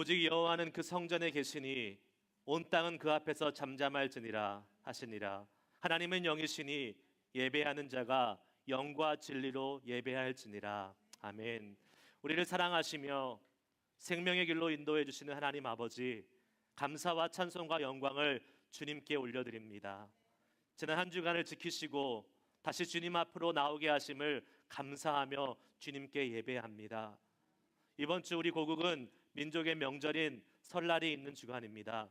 오직 여호와는 그 성전에 계시니 온 땅은 그 앞에서 잠잠할지니라 하시니라. 하나님은 영이시니 예배하는 자가 영과 진리로 예배할지니라. 아멘. 우리를 사랑하시며 생명의 길로 인도해 주시는 하나님 아버지, 감사와 찬송과 영광을 주님께 올려드립니다. 지난 한 주간을 지키시고 다시 주님 앞으로 나오게 하심을 감사하며 주님께 예배합니다. 이번 주 우리 고국은 민족의 명절인 설날이 있는 주간입니다.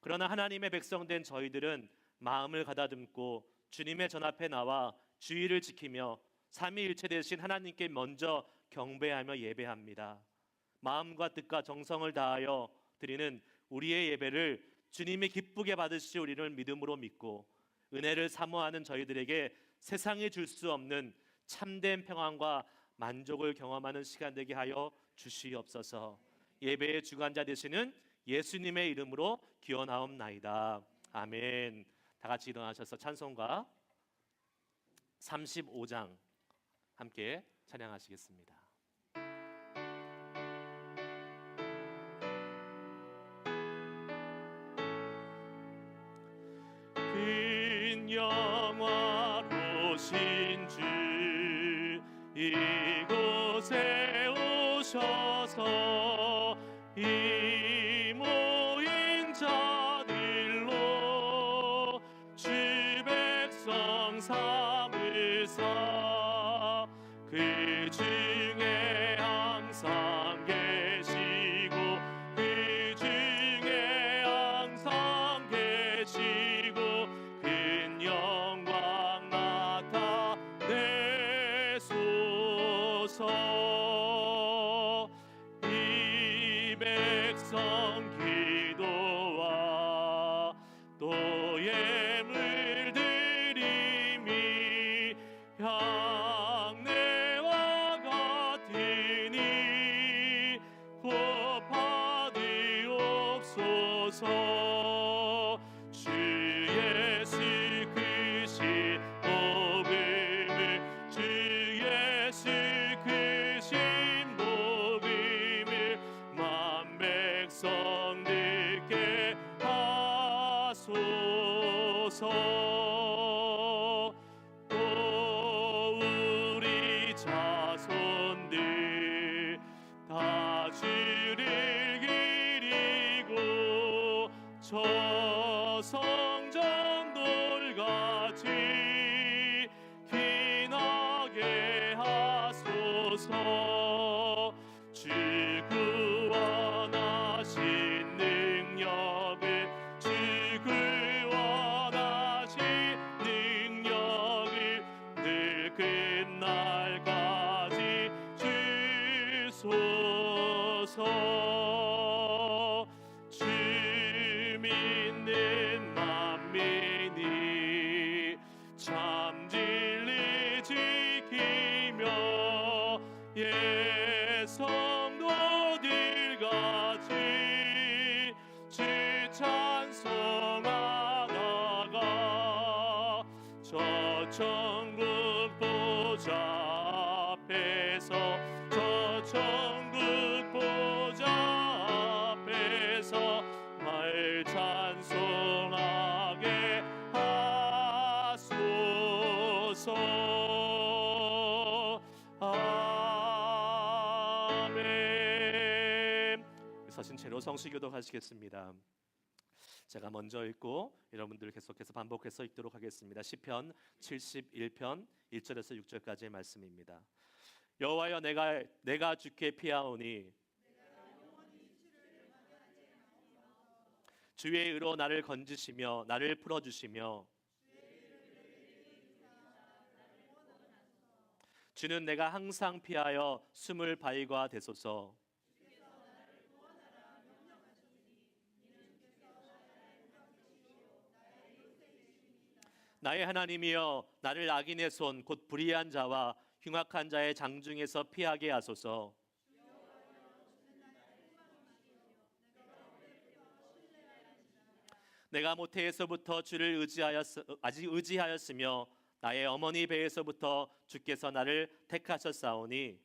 그러나 하나님의 백성된 저희들은 마음을 가다듬고 주님의 전 앞에 나와 주의를 지키며 삼위일체 되신 하나님께 먼저 경배하며 예배합니다. 마음과 뜻과 정성을 다하여 드리는 우리의 예배를 주님이 기쁘게 받으시 우리를 믿음으로 믿고 은혜를 사모하는 저희들에게 세상이 줄 수 없는 참된 평안과 만족을 경험하는 시간 되게 하여 주시옵소서. 예배의 주관자 되시는 예수님의 이름으로 기원하옵나이다. 아멘. 다 같이 일어나셔서 찬송가 35장 함께 찬양하시겠습니다. 큰 영화로신 주 이곳에 오셔서 이 모인 자들로 주 백성 삼으사 그 중에 항상 계시고 그 중에 항상 계시고 큰 영광 나타내소서. 이 백성 기도와 또 예물 드림이 향내와 같으니 곧 받으옵소서. 주 예수 크신 복음을 주 예수 크신 복음을 만 백성들께 하소서. 또 우리 자손들 다 주를 기리고 저 성전 돌같이 기나게 하소서. 주 구원하신 능력을 주 구원하신 능력을 늘 끝날까지 주소서. 주 믿는 만민이 참 진리 지키며 예 성도들 같이 주 찬송하다가 저 천국 보좌 앞에서 저 천국 보좌 앞에서 말 찬송하게 하소서. 아멘. 서신 채로 성시교독 하시겠습니다. 제가 먼저 읽고 여러분들 계속해서 반복해서 읽도록 하겠습니다. 시편 71편 1절에서 6절까지의 말씀입니다. 여호와여 내가 주께 피하오니 주의 의로 나를 건지시며 나를 풀어주시며 주는 내가 항상 피하여 숨을 바위가 되소서. 나의 하나님이여 나를 악인의 손 곧 불의한 자와 흉악한 자의 장중에서 피하게 하소서. 내가 모태에서부터 주를 의지하였으며 나의 어머니 배에서부터 주께서 나를 택하셨사오니.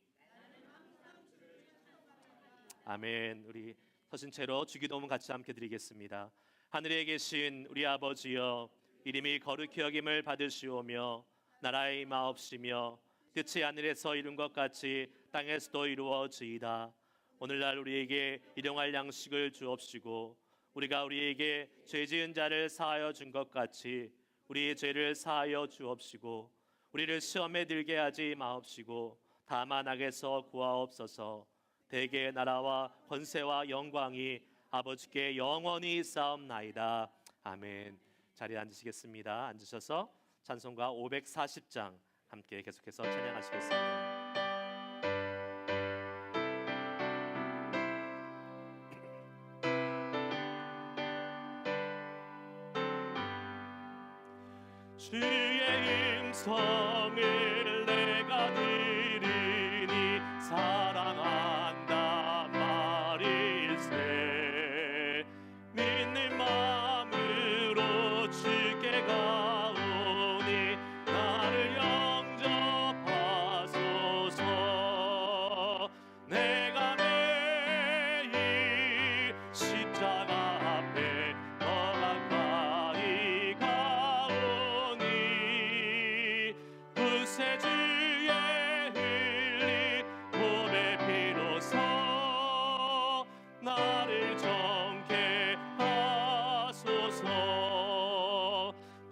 아멘. 우리 서신 채로 주기도문 같이 함께 드리겠습니다. 하늘에 계신 우리 아버지여, 이름이 거룩히 여김을 받으시오며 나라의 임하옵시며 뜻이 하늘에서 이룬 것 같이 땅에서도 이루어지이다. 오늘날 우리에게 일용할 양식을 주옵시고 우리가 우리에게 죄 지은 자를 사하여 준 것 같이 우리의 죄를 사하여 주옵시고 우리를 시험에 들게 하지 마옵시고 다만 악에서 구하옵소서. 대개의 나라와 권세와 영광이 아버지께 영원히 쌓옵나이다. 아멘. 자리에 앉으시겠습니다. 앉으셔서 찬송가 540장 함께 계속해서 찬양하시겠습니다. 주의 음성을 내가 들으니 사랑한다 말일세. 믿는 마음으로 주께 가오니 나를 영접하소서. 내가 매일 십자가 앞에 더 가까이 가오니 구세주의 흘린 몸의 피로써 나를 정케 하소서.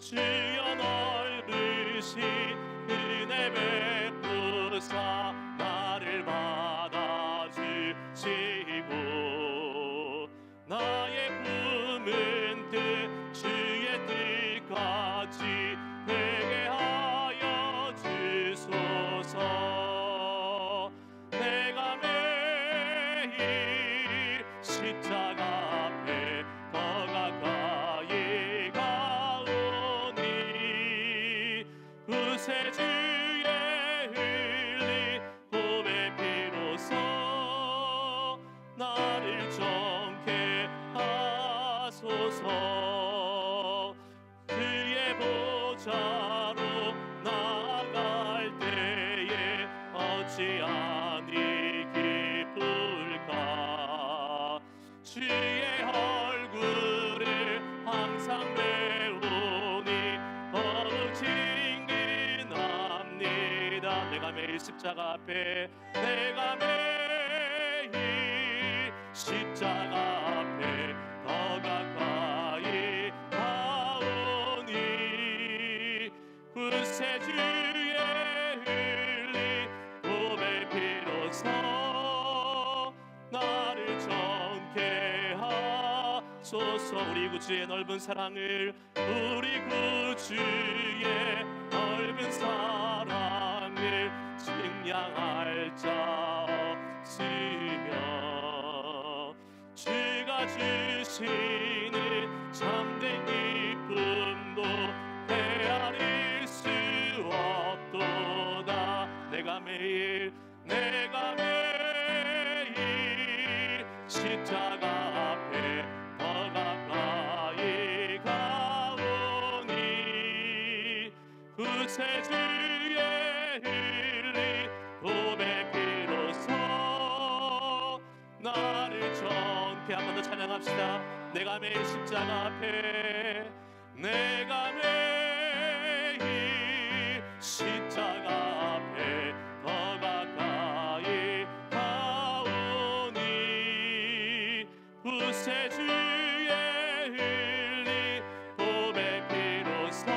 주여 넓으신 은혜 베푸사 나를 받아주시고 나의 품은 뜻 주의 뜻같이 되게 하여 주소서. 내가 매일 십자가 앞에 더 가까이 가오니 구세주의 흘린 몸의 피로써 나를 정케 하소서. 그의 보좌로 나아갈 때에 어찌하니 기쁠까. 주의 얼굴을 항상 배우니 더욱 친근합니다. 내가 매일 십자가 앞에 내가 매일 십자가 앞에 더 가까이 가오니 구세주의 흘린 몸의 피로써 나를 정케 하소서. 우리 구주의 넓은 사랑을 우리 구주의 넓은 사랑을 증량할 자 없으며 주가 주시는 참된 기쁨도 헤아릴 수 없도다. 내가 매일 십자가 앞에 더 가까이 가오니 구세주의 흘린 몸의 피로써 나를 정케. 한 번 더 찬양합시다. 내가 매일 십자가 앞에 내가 매일 십자가 앞에 더 가까이 가오니 구세주의 흘린 몸의 피로써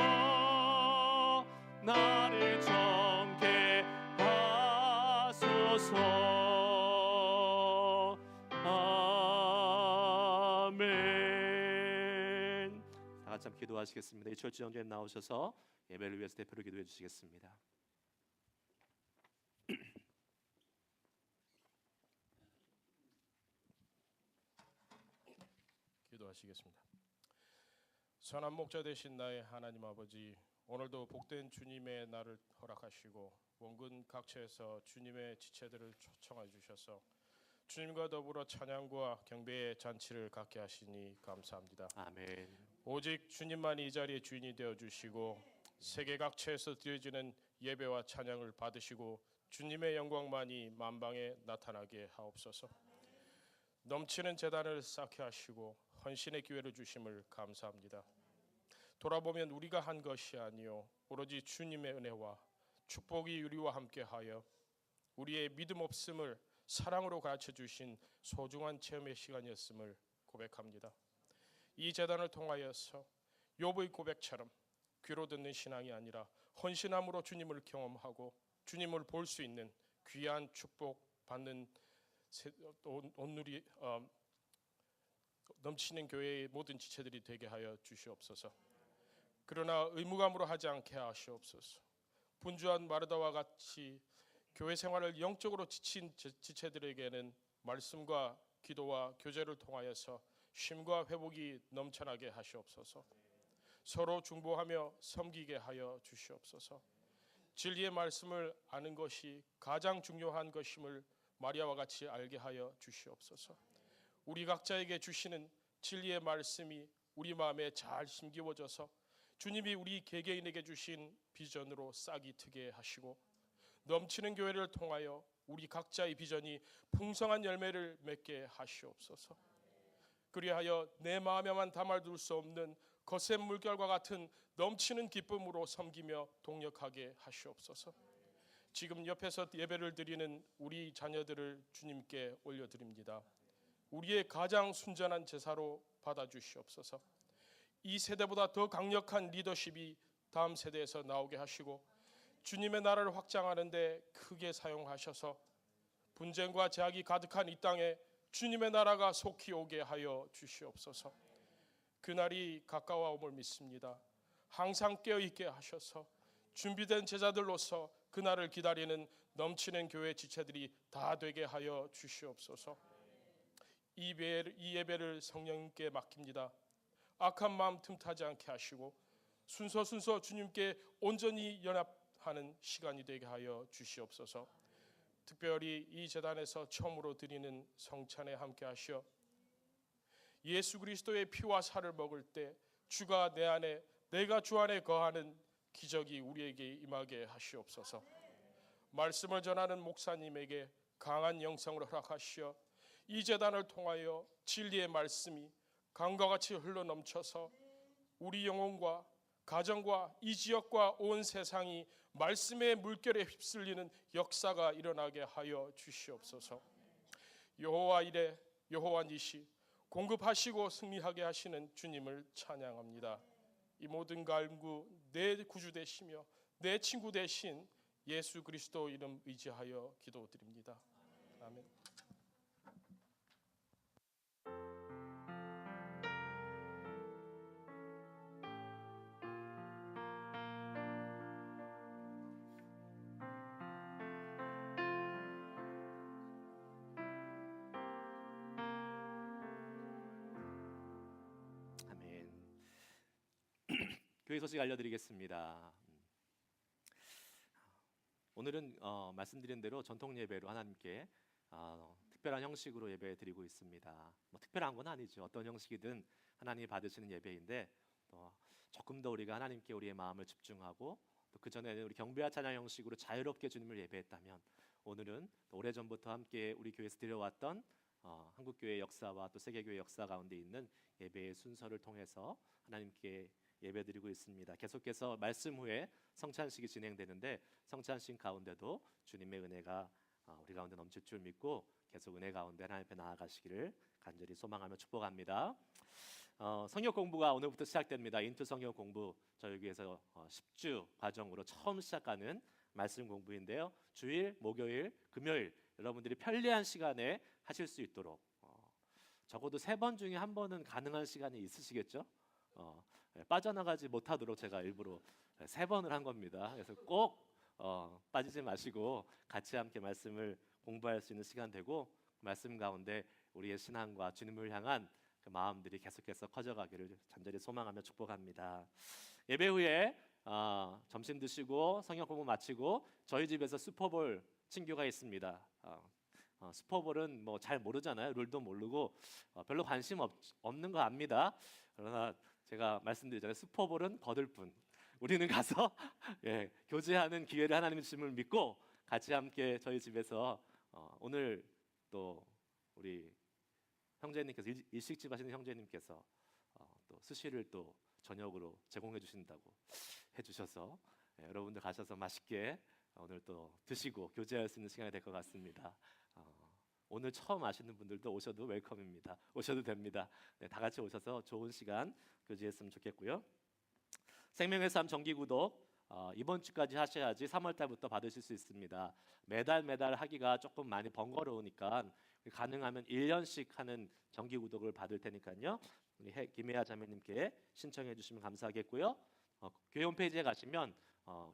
나를 정케 하소서. 아멘. 다 같이 한번 기도하시겠습니다. 이철주 형제님 나오셔서 예배를 위해서 대표로 기도해 주시겠습니다. 기도하시겠습니다. 선한 목자 되신 나의 하나님 아버지, 오늘도 복된 주님의 날을 허락하시고 원근 각처에서 주님의 지체들을 초청해 주셔서 주님과 더불어 찬양과 경배의 잔치를 갖게 하시니 감사합니다. 아멘. 오직 주님만이 이 자리의 주인이 되어 주시고 세계 각처에서 드려지는 예배와 찬양을 받으시고 주님의 영광만이 만방에 나타나게 하옵소서. 넘치는 재단을 쌓게 하시고 헌신의 기회를 주심을 감사합니다. 돌아보면 우리가 한 것이 아니요 오로지 주님의 은혜와 축복이 우리와 함께하여 우리의 믿음 없음을 사랑으로 가르쳐 주신 소중한 체험의 시간이었음을 고백합니다. 이 재단을 통하여서 욥의 고백처럼 귀로 듣는 신앙이 아니라 헌신함으로 주님을 경험하고 주님을 볼 수 있는 귀한 축복 받는 온누리 넘치는 교회의 모든 지체들이 되게 하여 주시옵소서. 그러나 의무감으로 하지 않게 하시옵소서. 분주한 마르다와 같이 교회 생활을 영적으로 지친 지체들에게는 말씀과 기도와 교제를 통하여서 쉼과 회복이 넘쳐나게 하시옵소서. 서로 중보하며 섬기게 하여 주시옵소서. 진리의 말씀을 아는 것이 가장 중요한 것임을 마리아와 같이 알게 하여 주시옵소서. 우리 각자에게 주시는 진리의 말씀이 우리 마음에 잘 심기워져서 주님이 우리 개개인에게 주신 비전으로 싹이 트게 하시고 넘치는 교회를 통하여 우리 각자의 비전이 풍성한 열매를 맺게 하시옵소서. 그리하여 내 마음에만 담아둘 수 없는 거센 물결과 같은 넘치는 기쁨으로 섬기며 동력하게 하시옵소서. 지금 옆에서 예배를 드리는 우리 자녀들을 주님께 올려드립니다. 우리의 가장 순전한 제사로 받아주시옵소서. 이 세대보다 더 강력한 리더십이 다음 세대에서 나오게 하시고 주님의 나라를 확장하는 데 크게 사용하셔서 분쟁과 제약이 가득한 이 땅에 주님의 나라가 속히 오게 하여 주시옵소서. 그날이 가까워옴을 믿습니다. 항상 깨어있게 하셔서 준비된 제자들로서 그날을 기다리는 넘치는 교회 지체들이 다 되게 하여 주시옵소서. 이 예배를 성령님께 맡깁니다. 악한 마음 틈타지 않게 하시고 순서 주님께 온전히 연합하는 시간이 되게 하여 주시옵소서. 특별히 이 제단에서 처음으로 드리는 성찬에 함께 하시어 예수 그리스도의 피와 살을 먹을 때 주가 내 안에 내가 주 안에 거하는 기적이 우리에게 임하게 하시옵소서. 말씀을 전하는 목사님에게 강한 영성을 허락하시어 이 제단을 통하여 진리의 말씀이 강과 같이 흘러넘쳐서 우리 영혼과 가정과 이 지역과 온 세상이 말씀의 물결에 휩쓸리는 역사가 일어나게 하여 주시옵소서. 여호와 이레 여호와 니시 공급하시고 승리하게 하시는 주님을 찬양합니다. 이 모든 갈구 내 구주 되시며 내 친구 되신 예수 그리스도 이름 의지하여 기도드립니다. 아멘. 아멘. 교회 소식 알려드리겠습니다. 오늘은 말씀드린 대로 전통 예배로 하나님께 특별한 형식으로 예배 드리고 있습니다. 뭐 특별한 건 아니죠. 어떤 형식이든 하나님이 받으시는 예배인데 조금 더 우리가 하나님께 우리의 마음을 집중하고 또 그 전에는 우리 경배와 찬양 형식으로 자유롭게 주님을 예배했다면 오늘은 오래전부터 함께 우리 교회에서 드려왔던 한국교회 역사와 또 세계교회 역사 가운데 있는 예배의 순서를 통해서 하나님께 예배드리고 있습니다. 계속해서 말씀 후에 성찬식이 진행되는데 성찬식 가운데도 주님의 은혜가 우리 가운데 넘칠 줄 믿고 계속 은혜 가운데 하나님 앞에 나아가시기를 간절히 소망하며 축복합니다. 성역 공부가 오늘부터 시작됩니다. 인투 성역 공부 저희 교회에서 10주 과정으로 처음 시작하는 말씀 공부인데요. 주일, 목요일, 금요일 여러분들이 편리한 시간에 하실 수 있도록 적어도 3번 중에 1번은 가능한 시간이 있으시겠죠? 빠져나가지 못하도록 제가 일부러 3번을 한 겁니다. 그래서 꼭 빠지지 마시고 같이 함께 말씀을 공부할 수 있는 시간 되고 말씀 가운데 우리의 신앙과 주님을 향한 그 마음들이 계속해서 커져가기를 간절히 소망하며 축복합니다. 예배 후에 점심 드시고 성경 공부 마치고 저희 집에서 슈퍼볼 친교가 있습니다. 슈퍼볼은 뭐 잘 모르잖아요. 룰도 모르고 별로 관심 없는 거 압니다. 그러나 제가 말씀드리잖아요. 슈퍼볼은 거들 뿐. 우리는 가서 교제하는 기회를 하나님 주심을 믿고 같이 함께 저희 집에서 오늘 또 우리 형제님께서 일식집 하시는 형제님께서 또 스시를 또 저녁으로 제공해 주신다고 해주셔서 여러분들 가셔서 맛있게 오늘 또 드시고 교제할 수 있는 시간이 될 것 같습니다. 오늘 처음 아시는 분들도 오셔도 웰컴입니다. 오셔도 됩니다. 네, 다 같이 오셔서 좋은 시간 교제했으면 좋겠고요. 생명의 삶 정기 구독 이번 주까지 하셔야지 3월 달부터 받으실 수 있습니다. 매달 하기가 조금 많이 번거로우니까 가능하면 1년씩 하는 정기 구독을 받을 테니까요. 우리 김혜아 자매님께 신청해 주시면 감사하겠고요. 교회 홈페이지에 가시면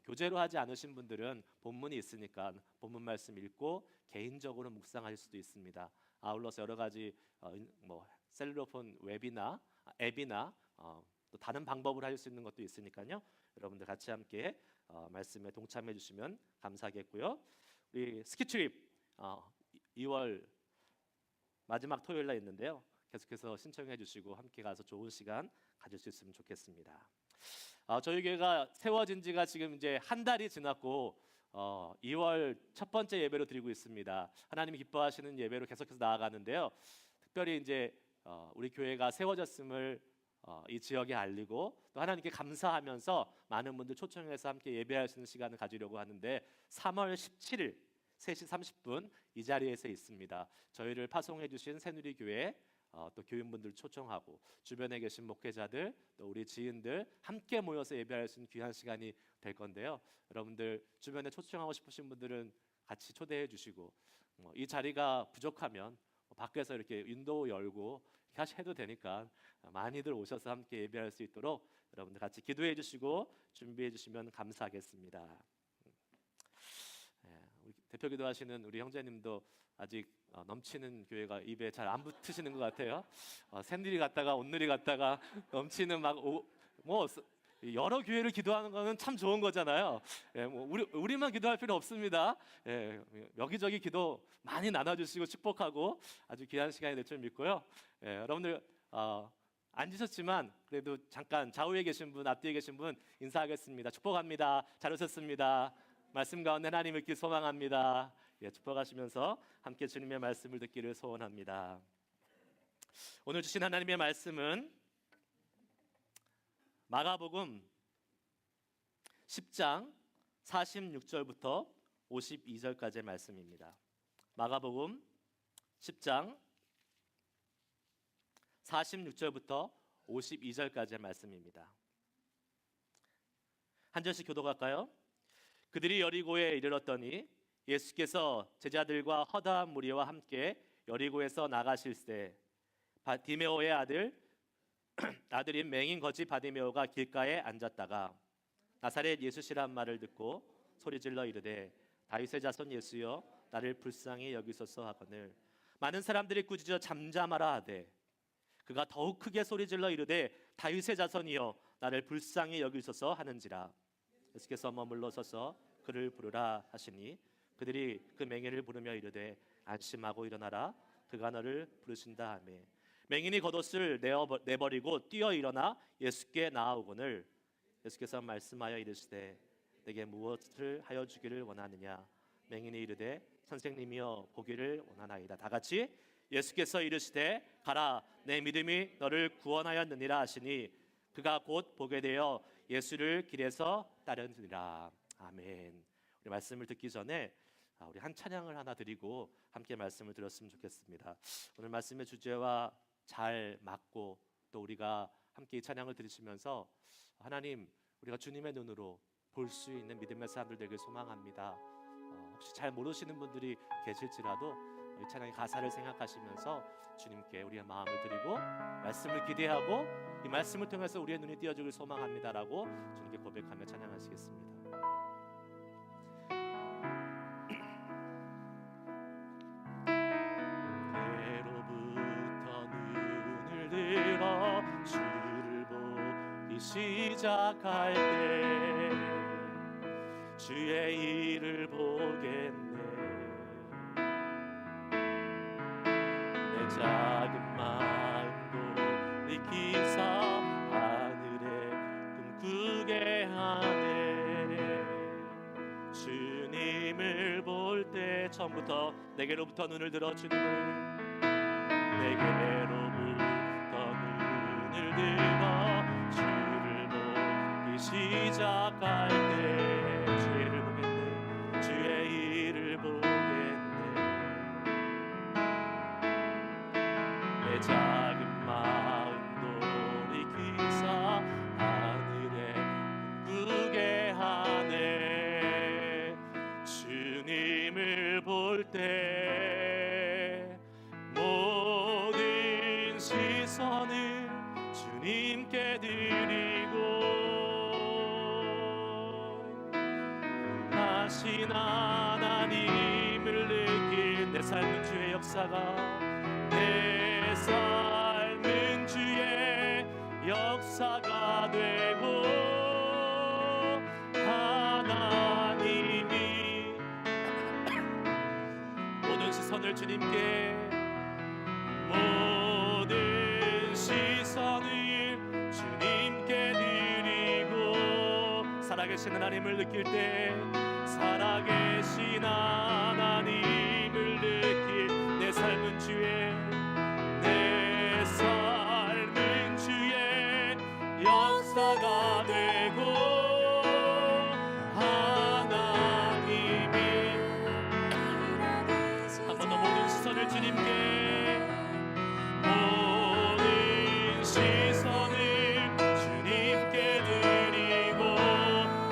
교제로 하지 않으신 분들은 본문이 있으니까 본문 말씀 읽고 개인적으로 묵상할 수도 있습니다. 아울러서 여러 가지 뭐 셀룰러폰 웹이나 앱이나 또 다른 방법으로 할 수 있는 것도 있으니까요. 여러분들 같이 함께 말씀에 동참해 주시면 감사하겠고요. 우리 스키트립 2월 마지막 토요일 날 있는데요. 계속해서 신청해 주시고 함께 가서 좋은 시간 가질 수 있으면 좋겠습니다. 저희 교회가 세워진 지가 지금 이제 한 달이 지났고 2월 첫 번째 예배로 드리고 있습니다. 하나님이 기뻐하시는 예배로 계속해서 나아가는데요. 특별히 이제 우리 교회가 세워졌음을 이 지역에 알리고 또 하나님께 감사하면서 많은 분들 초청해서 함께 예배할 수 있는 시간을 가지려고 하는데 3월 17일 3시 30분 이 자리에서 있습니다. 저희를 파송해 주신 새누리교회 또 교인분들 초청하고 주변에 계신 목회자들 또 우리 지인들 함께 모여서 예배할 수 있는 귀한 시간이 될 건데요. 여러분들 주변에 초청하고 싶으신 분들은 같이 초대해 주시고 이 자리가 부족하면 밖에서 이렇게 윈도우 열고 해도 되니까 많이들 오셔서 함께 예배할 수 있도록 여러분들 같이 기도해 주시고 준비해 주시면 감사하겠습니다. 우리 대표 기도하시는 우리 형제님도 아직 넘치는 교회가 입에 잘 안 붙으시는 것 같아요. 샌들이 갔다가 온누리 갔다가 넘치는 뭐 여러 교회를 기도하는 거는 참 좋은 거잖아요. 뭐 우리만 기도할 필요 없습니다. 여기저기 기도 많이 나눠주시고 축복하고 아주 귀한 시간이 될 줄 믿고요. 여러분들 앉으셨지만 그래도 잠깐 좌우에 계신 분, 앞뒤에 계신 분 인사하겠습니다. 축복합니다. 잘 오셨습니다. 말씀 가운데 하나님을 길 소망합니다. 축복하시면서 함께 주님의 말씀을 듣기를 소원합니다. 오늘 주신 하나님의 말씀은 마가복음 10장 46절부터 52절까지의 말씀입니다. 마가복음 10장 46절부터 52절까지의 말씀입니다. 한 절씩 교독할까요? 그들이 여리고에 이르렀더니 예수께서 제자들과 허다한 무리와 함께 여리고에서 나가실새 디메오의 아들인 맹인 거지 바디메오가 길가에 앉았다가 나사렛 예수시란 말을 듣고 소리질러 이르되 다윗의 자손 예수여 나를 불쌍히 여기소서 하거늘 많은 사람들이 꾸짖어 잠잠하라 하되 그가 더욱 크게 소리질러 이르되 다윗의 자손이여 나를 불쌍히 여기소서 하는지라 예수께서 머물러 서서 그를 부르라 하시니 그들이 그 맹인을 부르며 이르되 안심하고 일어나라 그가 너를 부르신다 하며 맹인이 겉옷을 내버리고 뛰어 일어나 예수께 나아오거늘 예수께서 말씀하여 이르시되 내게 무엇을 하여 주기를 원하느냐 맹인이 이르되 선생님이여 보기를 원하나이다. 다 같이 예수께서 이르시되 가라 내 믿음이 너를 구원하였느니라 하시니 그가 곧 보게 되어 예수를 길에서 따르니라. 아멘. 우리 말씀을 듣기 전에 우리 한 찬양을 하나 드리고 함께 말씀을 들었으면 좋겠습니다. 오늘 말씀의 주제와 잘 맞고 또 우리가 함께 이 찬양을 들으시면서 하나님 우리가 주님의 눈으로 볼 수 있는 믿음의 사람들 되길 소망합니다. 혹시 잘 모르시는 분들이 계실지라도 이 찬양의 가사를 생각하시면서 주님께 우리의 마음을 드리고 말씀을 기대하고 이 말씀을 통해서 우리의 눈이 띄어주길 소망합니다라고 주님께 고백하며 찬양하시겠습니다. 배로부터 눈을 들어 주를 보기 시작할 때 주의 일을 보겠네. 내 작은 마음도 익히사 하늘에 꿈꾸게 하네. 주님을 볼 때 처음부터 내게로부터 눈을 들어 주님을 내게로부터 눈을 들어 주를 보기 시작할 때 주의 일을 보겠네 주의 일을 보겠네 내 작은 마음 돌이키사 하늘에 꿈꾸게 하네 주님을 볼 때 모든 시선을 주님께 드리고 하신 하나님을 느낀 내 삶은 주의 역사가 내 삶은 주의 역사가 되고 하나님이 모든 시선을 주님께 모든 시선을 주님께 드리고 살아계신 하나님을 느낄 때 살아계신 하나님을 느낄 내 삶은 주의 내 삶은 주의 역사가 되고 하나님이 한 번 더 모든 시선을 주님께 모든 시선을 주님께 드리고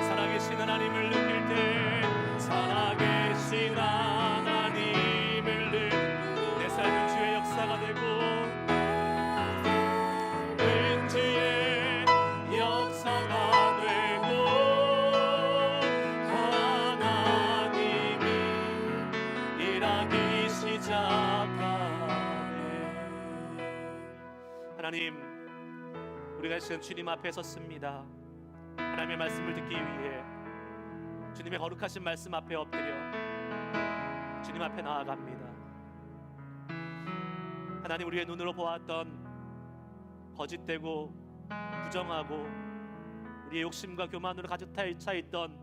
살아계신 하나님을 느낄 때 살아계신 하나님을 느낄 내 삶은 주의 역사가 되고 주의 역사가 되고 하나님이 일하기 시작하네 하나님 우리가 지금 주님 앞에 섰습니다 하나님의 말씀을 듣기 위해 주님의 거룩하신 말씀 앞에 엎드려 주님 앞에 나아갑니다 하나님 우리의 눈으로 보았던 거짓되고 부정하고 우리의 욕심과 교만으로 가득 차 있던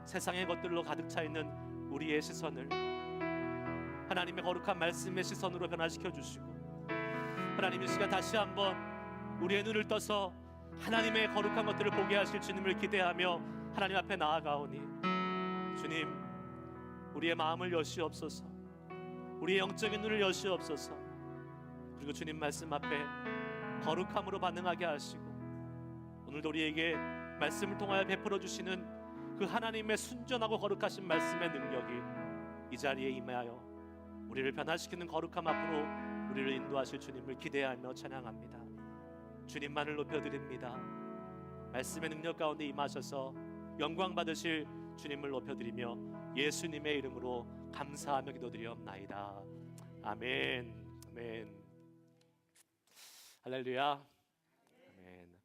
세상의 것들로 가득 차 있는 우리의 시선을 하나님의 거룩한 말씀의 시선으로 변화시켜 주시고 하나님 이 시간 다시 한번 우리의 눈을 떠서 하나님의 거룩한 것들을 보게 하실 주님을 기대하며 하나님 앞에 나아가오니 주님 우리의 마음을 여시옵소서 우리의 영적인 눈을 여시옵소서 그리고 주님 말씀 앞에 거룩함으로 반응하게 하시고 오늘도 우리에게 말씀을 통하여 베풀어 주시는 그 하나님의 순전하고 거룩하신 말씀의 능력이 이 자리에 임하여 우리를 변화시키는 거룩함 앞으로 우리를 인도하실 주님을 기대하며 찬양합니다. 주님만을 높여드립니다. 말씀의 능력 가운데 임하셔서 영광 받으실 주님을 높여드리며 예수님의 이름으로 감사하며 기도드리옵나이다. 아멘. 아멘. 할렐루야. 아멘.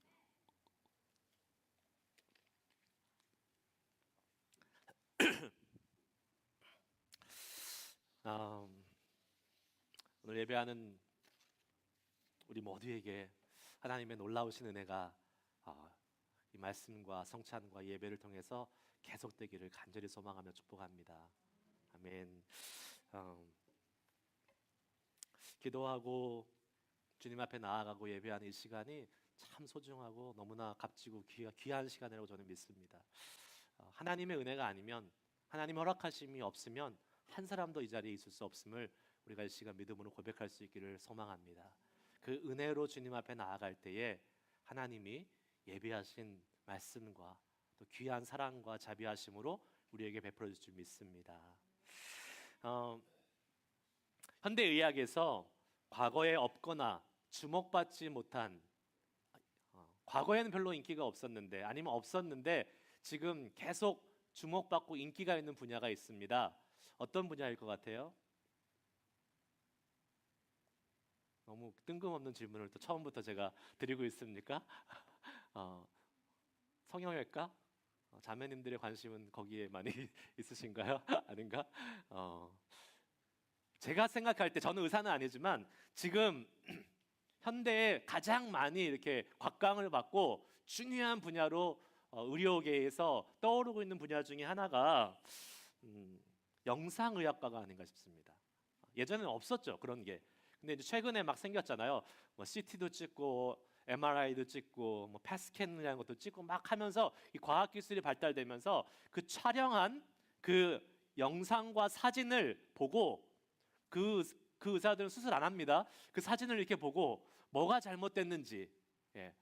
오늘 예배하는 우리 모두에게 하나님의 놀라우신 은혜가 이 말씀과 성찬과 예배를 통해서 계속되기를 간절히 소망하며 축복합니다. 아멘. 기도하고 주님 앞에 나아가고 예배하는 이 시간이 참 소중하고 너무나 값지고 귀한 시간이라고 저는 믿습니다. 하나님의 은혜가 아니면 하나님의 허락하심이 없으면 한 사람도 이 자리에 있을 수 없음을 우리가 이 시간 믿음으로 고백할 수 있기를 소망합니다. 그 은혜로 주님 앞에 나아갈 때에 하나님이 예비하신 말씀과 또 귀한 사랑과 자비하심으로 우리에게 베풀어 주실 줄 믿습니다. 현대의학에서 과거에 없거나 주목받지 못한 과거에는 별로 인기가 없었는데 아니면 없었는데 지금 계속 주목받고 인기가 있는 분야가 있습니다. 어떤 분야일 것 같아요? 너무 뜬금없는 질문을 또 처음부터 제가 드리고 있습니까? 성형외과? 자매님들의 관심은 거기에 많이 있으신가요? 아닌가? 제가 생각할 때 저는 의사는 아니지만 지금 현대에 가장 많이 이렇게 곽광을 받고 중요한 분야로 의료계에서 떠오르고 있는 분야 중에 하나가 영상의학과가 아닌가 싶습니다. 예전에는 없었죠 그런 게. 근데 이제 최근에 막 생겼잖아요. 뭐 CT도 찍고 MRI도 찍고 뭐 펫스캔이라는 것도 찍고 막 하면서 이 과학 기술이 발달되면서 그 촬영한 그 영상과 사진을 보고 그 의사들은 수술 안 합니다. 그 사진을 이렇게 보고 뭐가 잘못됐는지,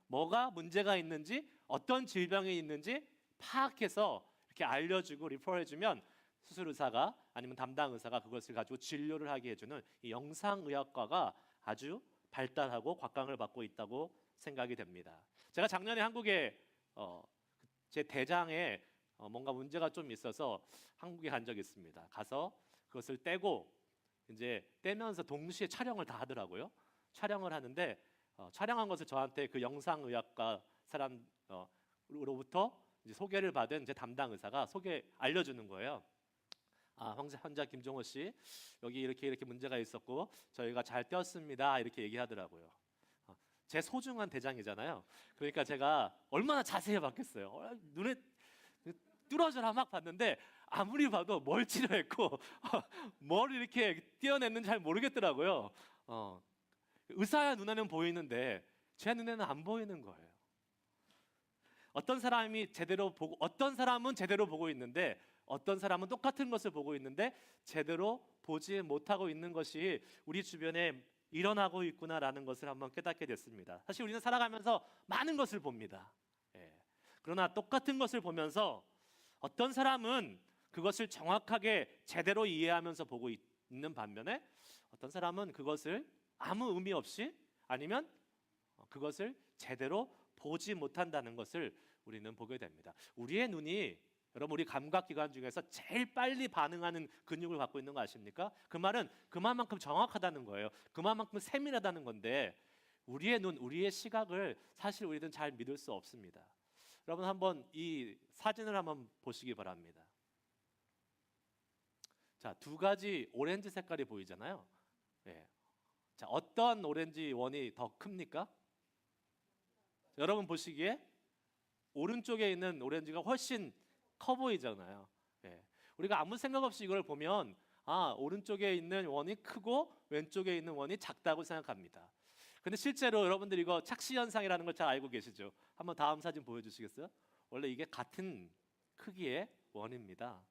뭐가 문제가 있는지, 어떤 질병이 있는지 파악해서 이렇게 알려주고 리퍼해주면 수술 의사가 아니면 담당 의사가 그것을 가지고 진료를 하게 해주는 이 영상의학과가 아주 발달하고 곽강을 받고 있다고 생각이 됩니다. 제가 작년에 한국에 제 대장에 뭔가 문제가 좀 있어서 한국에 간 적이 있습니다. 가서 그것을 떼고 이제 떼면서 동시에 촬영을 다 하더라고요. 촬영을 하는데 촬영한 것을 저한테 그 영상의학과 사람으로부터 이제 소개를 받은 제 담당 의사가 알려주는 거예요. 환자 김종호 씨 여기 이렇게 문제가 있었고 저희가 잘 떼었습니다 이렇게 얘기하더라고요. 제 소중한 대장이잖아요. 그러니까 제가 얼마나 자세히 봤겠어요. 눈에 뚫어져라 막 봤는데 아무리 봐도 뭘 치료했고 뭘 이렇게 떼어냈는지 잘 모르겠더라고요. 의사의 눈에는 보이는데 제 눈에는 안 보이는 거예요. 어떤 사람이 제대로 보고 어떤 사람은 제대로 보고 있는데 어떤 사람은 똑같은 것을 보고 있는데 제대로 보지 못하고 있는 것이 우리 주변에 일어나고 있구나라는 것을 한번 깨닫게 됐습니다. 사실 우리는 살아가면서 많은 것을 봅니다. 그러나 똑같은 것을 보면서 어떤 사람은 그것을 정확하게 제대로 이해하면서 보고 있는 반면에 어떤 사람은 그것을 아무 의미 없이 아니면 그것을 제대로 보지 못한다는 것을 우리는 보게 됩니다. 우리의 눈이 여러분 우리 감각기관 중에서 제일 빨리 반응하는 근육을 갖고 있는 거 아십니까? 그 말은 그만큼 정확하다는 거예요. 그만큼 세밀하다는 건데 우리의 눈, 우리의 시각을 사실 우리는 잘 믿을 수 없습니다. 여러분 한번 이 사진을 한번 보시기 바랍니다. 자, 두 가지 오렌지 색깔이 보이잖아요. 자, 어떤 오렌지 원이 더 큽니까? 여러분 보시기에 오른쪽에 있는 오렌지가 훨씬 커 보이잖아요. 우리가 아무 생각 없이 이걸 보면 오른쪽에 있는 원이 크고 왼쪽에 있는 원이 작다고 생각합니다. 근데 실제로 여러분들 이거 착시 현상이라는 걸 잘 알고 계시죠? 한번 다음 사진 보여주시겠어요? 원래 이게 같은 크기의 원입니다.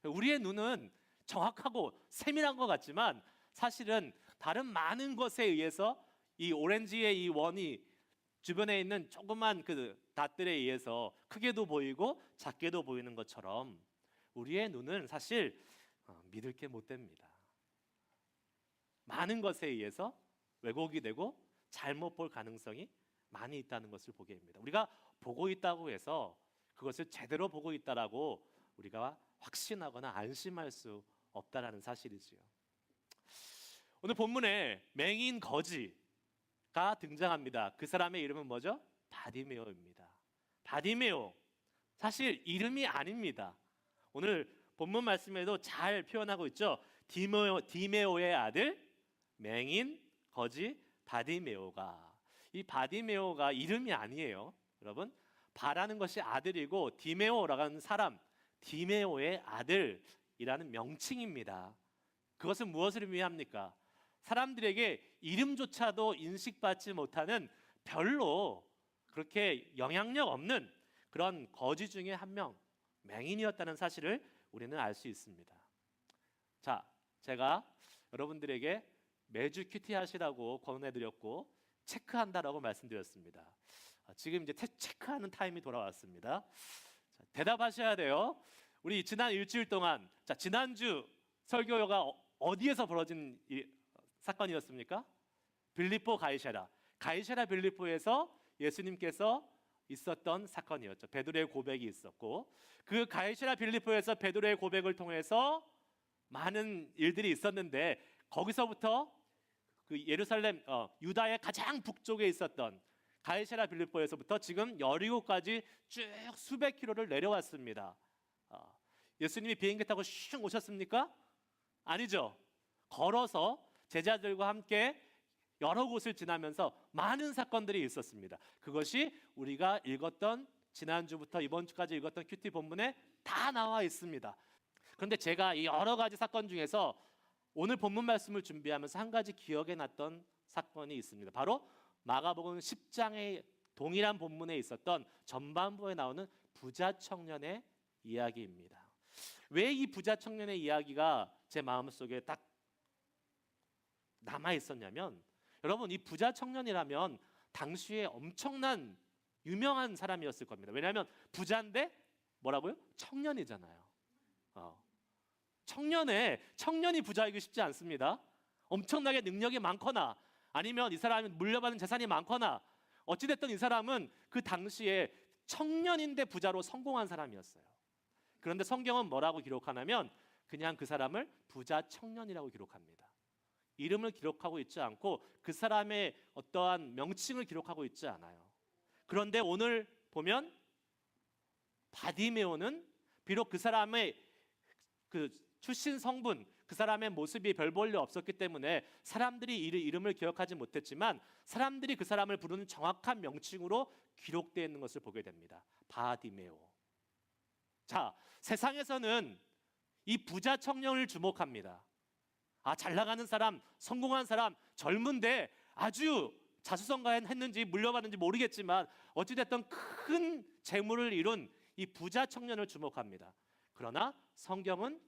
우리의 눈은 정확하고 세밀한 것 같지만 사실은 다른 많은 것에 의해서 이 오렌지의 이 원이 주변에 있는 조그만 그 닷들에 의해서 크게도 보이고 작게도 보이는 것처럼 우리의 눈은 사실 믿을 게 못 됩니다. 많은 것에 의해서 왜곡이 되고 잘못 볼 가능성이 많이 있다는 것을 보게 됩니다. 우리가 보고 있다고 해서 그것을 제대로 보고 있다라고 우리가 확신하거나 안심할 수 없다라는 사실이지요. 오늘 본문에 맹인 거지가 등장합니다. 그 사람의 이름은 뭐죠? 바디메오입니다. 바디메오. 사실 이름이 아닙니다. 오늘 본문 말씀에도 잘 표현하고 있죠. 디메오의 아들 맹인 거지 바디메오가. 이 바디메오가 이름이 아니에요. 여러분, 바라는 것이 아들이고 디메오라는 사람, 디메오의 아들이라는 명칭입니다. 그것은 무엇을 의미합니까? 사람들에게 이름조차도 인식받지 못하는 별로 그렇게 영향력 없는 그런 거지 중에 한 명, 맹인이었다는 사실을 우리는 알 수 있습니다. 자, 제가 여러분들에게 매주 큐티 하시라고 권해드렸고 체크한다라고 말씀드렸습니다. 지금 이제 체크하는 타임이 돌아왔습니다. 자, 대답하셔야 돼요. 우리 지난 일주일 동안 지난주 설교가 어디에서 벌어진 사건이었습니까? 빌립보 가이사랴 빌립보에서 예수님께서 있었던 사건이었죠. 베드로의 고백이 있었고 그 가이사랴 빌립보에서 베드로의 고백을 통해서 많은 일들이 있었는데 거기서부터 그 예루살렘 유다의 가장 북쪽에 있었던 가이사랴 빌립보에서부터 지금 여리고까지 쭉 수백 킬로를 내려왔습니다. 예수님이 비행기 타고 슝 오셨습니까? 아니죠. 걸어서 제자들과 함께 여러 곳을 지나면서 많은 사건들이 있었습니다. 그것이 우리가 읽었던 지난주부터 이번 주까지 읽었던 큐티 본문에 다 나와 있습니다. 그런데 제가 이 여러 가지 사건 중에서 오늘 본문 말씀을 준비하면서 한 가지 기억에 났던 사건이 있습니다. 바로 마가복음 10장의 동일한 본문에 있었던 전반부에 나오는 부자 청년의 이야기입니다. 왜 이 부자 청년의 이야기가 제 마음속에 딱 남아 있었냐면, 여러분, 이 부자 청년이라면 당시에 엄청난 유명한 사람이었을 겁니다. 왜냐하면 부자인데 뭐라고요? 청년이잖아요. 청년이 부자이기 쉽지 않습니다. 엄청나게 능력이 많거나 아니면 이 사람이 물려받은 재산이 많거나 어찌됐든 이 사람은 그 당시에 청년인데 부자로 성공한 사람이었어요. 그런데 성경은 뭐라고 기록하냐면 그냥 그 사람을 부자 청년이라고 기록합니다. 이름을 기록하고 있지 않고 그 사람의 어떠한 명칭을 기록하고 있지 않아요. 그런데 오늘 보면 바디메오는 비록 그 사람의 그 출신 성분, 그 사람의 모습이 별 볼일 없었기 때문에 사람들이 이름을 기억하지 못했지만 사람들이 그 사람을 부르는 정확한 명칭으로 기록되어 있는 것을 보게 됩니다. 바디메오. 자, 세상에서는 이 부자 청년을 주목합니다. 잘 나가는 사람, 성공한 사람, 젊은데 아주 자수성가했는지 물려받은지 모르겠지만 어찌됐든 큰 재물을 이룬 이 부자 청년을 주목합니다. 그러나 성경은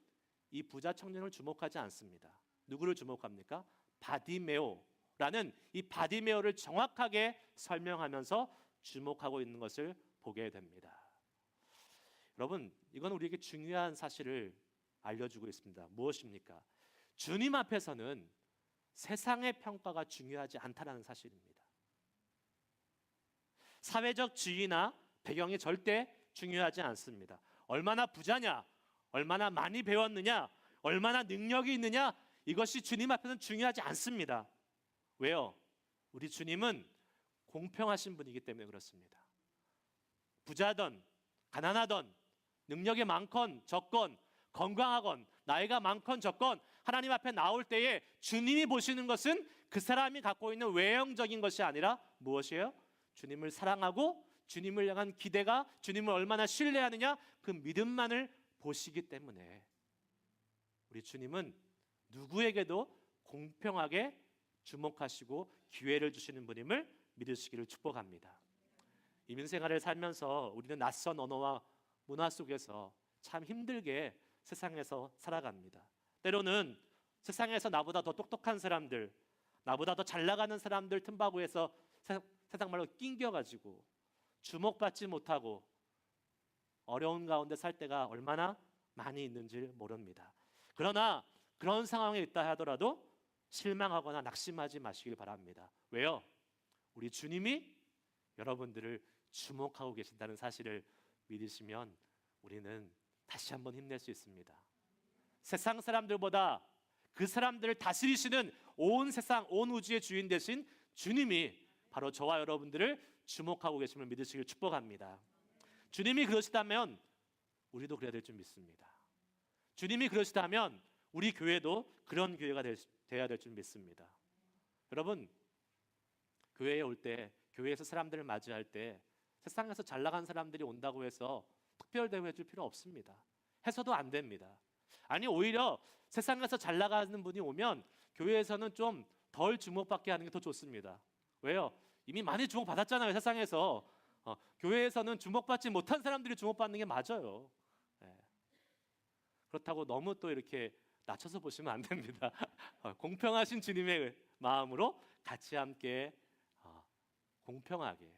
이 부자 청년을 주목하지 않습니다. 누구를 주목합니까? 바디메오라는 이 바디메오를 정확하게 설명하면서 주목하고 있는 것을 보게 됩니다. 여러분, 이건 우리에게 중요한 사실을 알려주고 있습니다. 무엇입니까? 주님 앞에서는 세상의 평가가 중요하지 않다는 사실입니다. 사회적 지위나 배경이 절대 중요하지 않습니다. 얼마나 부자냐, 얼마나 많이 배웠느냐, 얼마나 능력이 있느냐, 이것이 주님 앞에서는 중요하지 않습니다. 왜요? 우리 주님은 공평하신 분이기 때문에 그렇습니다. 부자든 가난하든 능력이 많건 적건 건강하건 나이가 많건 적건 하나님 앞에 나올 때에 주님이 보시는 것은 그 사람이 갖고 있는 외형적인 것이 아니라 무엇이에요? 주님을 사랑하고 주님을 향한 기대가, 주님을 얼마나 신뢰하느냐, 그 믿음만을 보시기 때문에 우리 주님은 누구에게도 공평하게 주목하시고 기회를 주시는 분임을 믿으시기를 축복합니다. 이민생활을 살면서 우리는 낯선 언어와 문화 속에서 참 힘들게 세상에서 살아갑니다. 때로는 세상에서 나보다 더 똑똑한 사람들, 나보다 더 잘 나가는 사람들 틈바구에서 세상 말로 낑겨가지고 주목받지 못하고 어려운 가운데 살 때가 얼마나 많이 있는지 모릅니다. 그러나 그런 상황에 있다 하더라도 실망하거나 낙심하지 마시길 바랍니다. 왜요? 우리 주님이 여러분들을 주목하고 계신다는 사실을 믿으시면 우리는 다시 한번 힘낼 수 있습니다. 세상 사람들보다 그 사람들을 다스리시는 온 세상, 온 우주의 주인 되신 주님이 바로 저와 여러분들을 주목하고 계심을 믿으시길 축복합니다. 주님이 그러시다면 우리도 그래야 될 줄 믿습니다. 주님이 그러시다면 우리 교회도 그런 교회가 되어야 될 줄 믿습니다. 여러분, 교회에 올 때, 교회에서 사람들을 맞이할 때 세상에서 잘 나간 사람들이 온다고 해서 특별 대우해 줄 필요 없습니다. 해서도 안 됩니다. 아니, 오히려 세상에서 잘 나가는 분이 오면 교회에서는 좀 덜 주목받게 하는 게 더 좋습니다. 왜요? 이미 많이 주목받았잖아요, 세상에서. 교회에서는 주목받지 못한 사람들이 주목받는 게 맞아요. 그렇다고 너무 또 이렇게 낮춰서 보시면 안 됩니다. 공평하신 주님의 마음으로 같이 함께 공평하게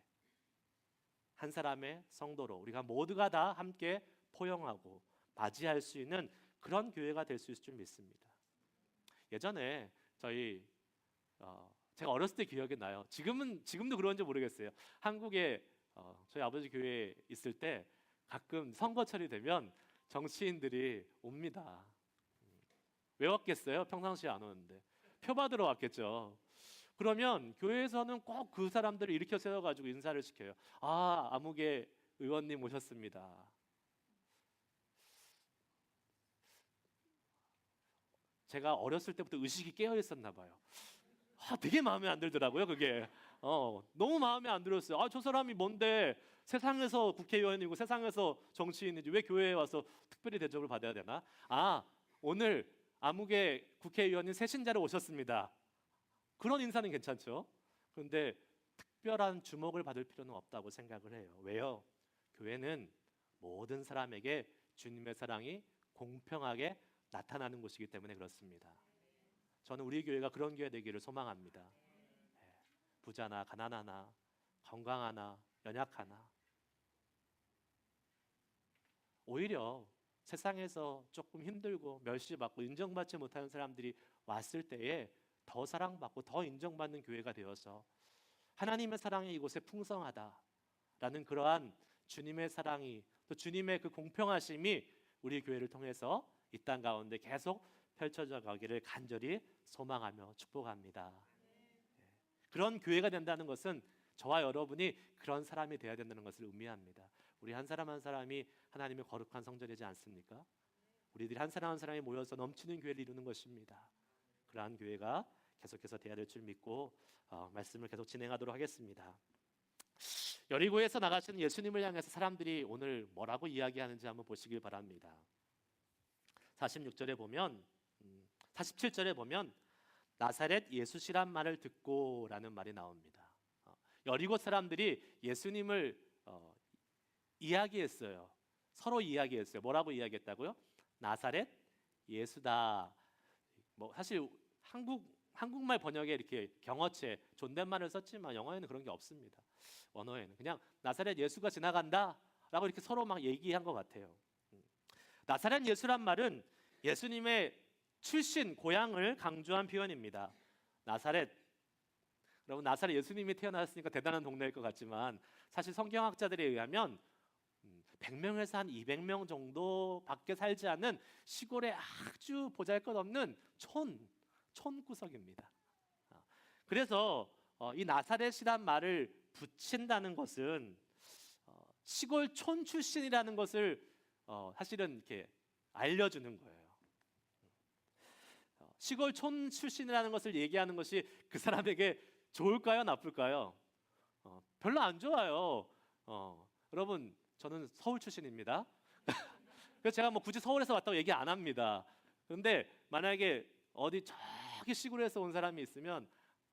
한 사람의 성도로 우리가 모두가 다 함께 포용하고 맞이할 수 있는 그런 교회가 될 수 있을 줄 믿습니다. 예전에 제가 어렸을 때 기억이 나요. 지금도 그런지 모르겠어요. 한국에 저희 아버지 교회에 있을 때 가끔 선거철이 되면 정치인들이 옵니다. 왜 왔겠어요? 평상시에 안 오는데 표 받으러 왔겠죠. 그러면 교회에서는 꼭 그 사람들을 일으켜 세워가지고 인사를 시켜요. 아무개 의원님 오셨습니다. 제가 어렸을 때부터 의식이 깨어 있었나 봐요. 되게 마음에 안 들더라고요, 그게. 너무 마음에 안 들었어요. 저 사람이 뭔데 세상에서 국회의원이고 세상에서 정치인이지 왜 교회에 와서 특별히 대접을 받아야 되나? 오늘 아무개 국회의원님 새신자로 오셨습니다. 그런 인사는 괜찮죠. 그런데 특별한 주목을 받을 필요는 없다고 생각을 해요. 왜요? 교회는 모든 사람에게 주님의 사랑이 공평하게 나타나는 곳이기 때문에 그렇습니다. 저는 우리 교회가 그런 교회 되기를 소망합니다. 부자나 가난하나 건강하나 연약하나, 오히려 세상에서 조금 힘들고 멸시받고 인정받지 못하는 사람들이 왔을 때에 더 사랑받고 더 인정받는 교회가 되어서 하나님의 사랑이 이곳에 풍성하다라는 그러한 주님의 사랑이, 또 주님의 그 공평하심이 우리 교회를 통해서 이 땅 가운데 계속 펼쳐져 가기를 간절히 소망하며 축복합니다. 그런 교회가 된다는 것은 저와 여러분이 그런 사람이 되어야 된다는 것을 의미합니다. 우리 한 사람 한 사람이 하나님의 거룩한 성전이지 않습니까? 우리들이 한 사람 한 사람이 모여서 넘치는 교회를 이루는 것입니다. 그러한 교회가 계속해서 돼야 될 줄 믿고 말씀을 계속 진행하도록 하겠습니다. 여리고에서 나가시는 예수님을 향해서 사람들이 오늘 뭐라고 이야기하는지 한번 보시길 바랍니다. 46절에 보면 47절에 보면 나사렛 예수시란 말을 듣고라는 말이 나옵니다. 여리고 사람들이 예수님을 이야기했어요. 서로 이야기했어요. 뭐라고 이야기했다고요? 나사렛 예수다. 뭐 사실 한국말 번역에 이렇게 경어체 존댓말을 썼지만 영어에는 그런 게 없습니다. 원어에는 그냥 나사렛 예수가 지나간다라고 이렇게 서로 막 얘기한 것 같아요. 나사렛 예수란 말은 예수님의 출신 고향을 강조한 표현입니다. 나사렛, 여러분 나사렛 예수님이 태어났으니까 대단한 동네일 것 같지만 사실 성경학자들에 의하면 100명에서 한 200명 정도밖에 살지 않는 시골에 아주 보잘것없는 촌구석입니다. 그래서 이 나사렛이란 말을 붙인다는 것은 시골 촌 출신이라는 것을 사실은 이렇게 알려주는 거예요. 시골 촌 출신이라는 것을 얘기하는 것이 그 사람에게 좋을까요, 나쁠까요? 별로 안 좋아요. 여러분, 저는 서울 출신입니다. 그래서 제가 뭐 굳이 서울에서 왔다고 얘기 안 합니다. 그런데 만약에 어디 저기 시골에서 온 사람이 있으면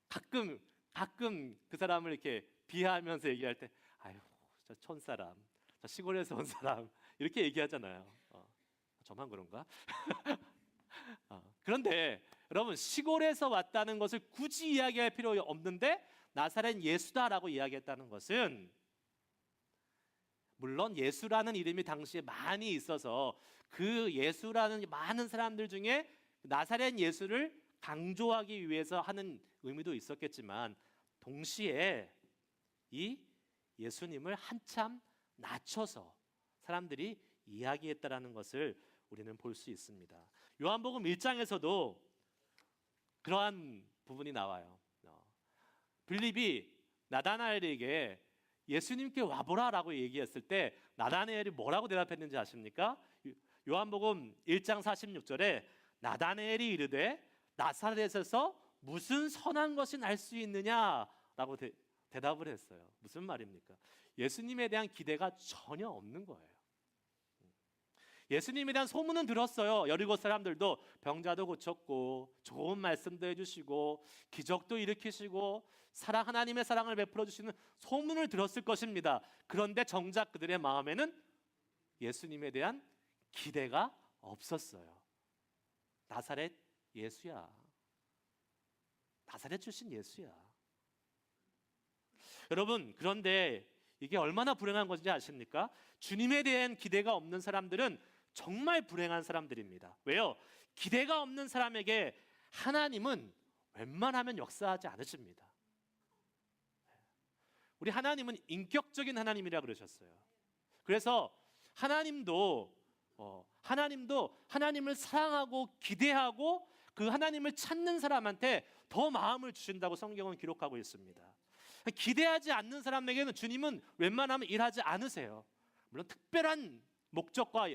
가끔 그 사람을 이렇게 비하하면서 얘기할 때, 아유, 저 촌사람, 저 시골에서 온 사람 이렇게 얘기하잖아요. 저만 그런가? 그런데 여러분 시골에서 왔다는 것을 굳이 이야기할 필요 없는데 나사렛 예수다라고 이야기했다는 것은 물론 예수라는 이름이 당시에 많이 있어서 그 예수라는 많은 사람들 중에 나사렛 예수를 강조하기 위해서 하는 의미도 있었겠지만 동시에 이 예수님을 한참 낮춰서 사람들이 이야기했다라는 것을 우리는 볼 수 있습니다. 요한복음 1장에서도 그러한 부분이 나와요. 빌립이 나다나엘에게 예수님께 와보라라고 얘기했을 때 나다나엘이 뭐라고 대답했는지 아십니까? 요한복음 1장 46절에 나다나엘이 이르되 나사렛에서 무슨 선한 것이 날 수 있느냐라고 대답을 했어요. 무슨 말입니까? 예수님에 대한 기대가 전혀 없는 거예요. 예수님에 대한 소문은 들었어요. 여리고 사람들도 병자도 고쳤고 좋은 말씀도 해주시고 기적도 일으키시고 하나님의 사랑을 베풀어 주시는 소문을 들었을 것입니다. 그런데 정작 그들의 마음에는 예수님에 대한 기대가 없었어요. 나사렛 예수야. 나사렛 출신 예수야. 여러분, 그런데 이게 얼마나 불행한 건지 아십니까? 주님에 대한 기대가 없는 사람들은 정말 불행한 사람들입니다. 왜요? 기대가 없는 사람에게 하나님은 웬만하면 역사하지 않으십니다. 우리 하나님은 인격적인 하나님이라 그러셨어요. 그래서 하나님도 하나님을 사랑하고 기대하고 그 하나님을 찾는 사람한테 더 마음을 주신다고 성경은 기록하고 있습니다. 기대하지 않는 사람에게는 주님은 웬만하면 일하지 않으세요. 물론 특별한 목적과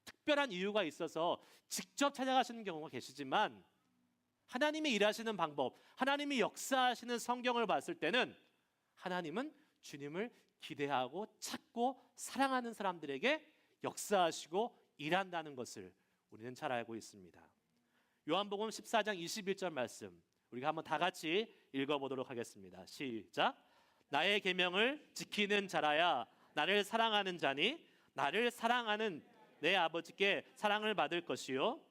특별한 이유가 있어서 직접 찾아가시는 경우가 계시지만 하나님이 일하시는 방법, 하나님이 역사하시는 성경을 봤을 때는 하나님은 주님을 기대하고 찾고 사랑하는 사람들에게 역사하시고 일한다는 것을 우리는 잘 알고 있습니다. 요한복음 14장 21절 말씀 우리가 한번 다 같이 읽어보도록 하겠습니다. 시작. 나의 계명을 지키는 자라야 나를 사랑하는 자니 나를 사랑하는 내 아버지께 사랑을 받을 것이요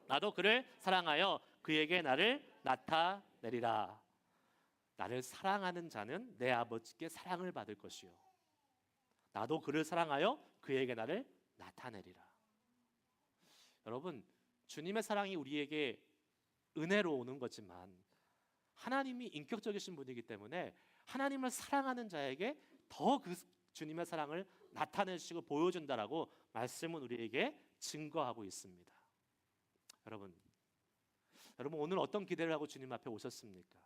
나도 그를 사랑하여 그에게 나를 나타내리라. 나를 사랑하는 자는 내 아버지께 사랑을 받을 것이요 나도 그를 사랑하여 그에게 나를 나타내리라. 여러분, 주님의 사랑이 우리에게 은혜로 오는 거지만 하나님이 인격적이신 분이기 때문에 하나님을 사랑하는 자에게 더 그 주님의 사랑을 나타내시고 보여준다라고 말씀은 우리에게 증거하고 있습니다. 여러분 오늘 어떤 기대를 하고 주님 앞에 오셨습니까?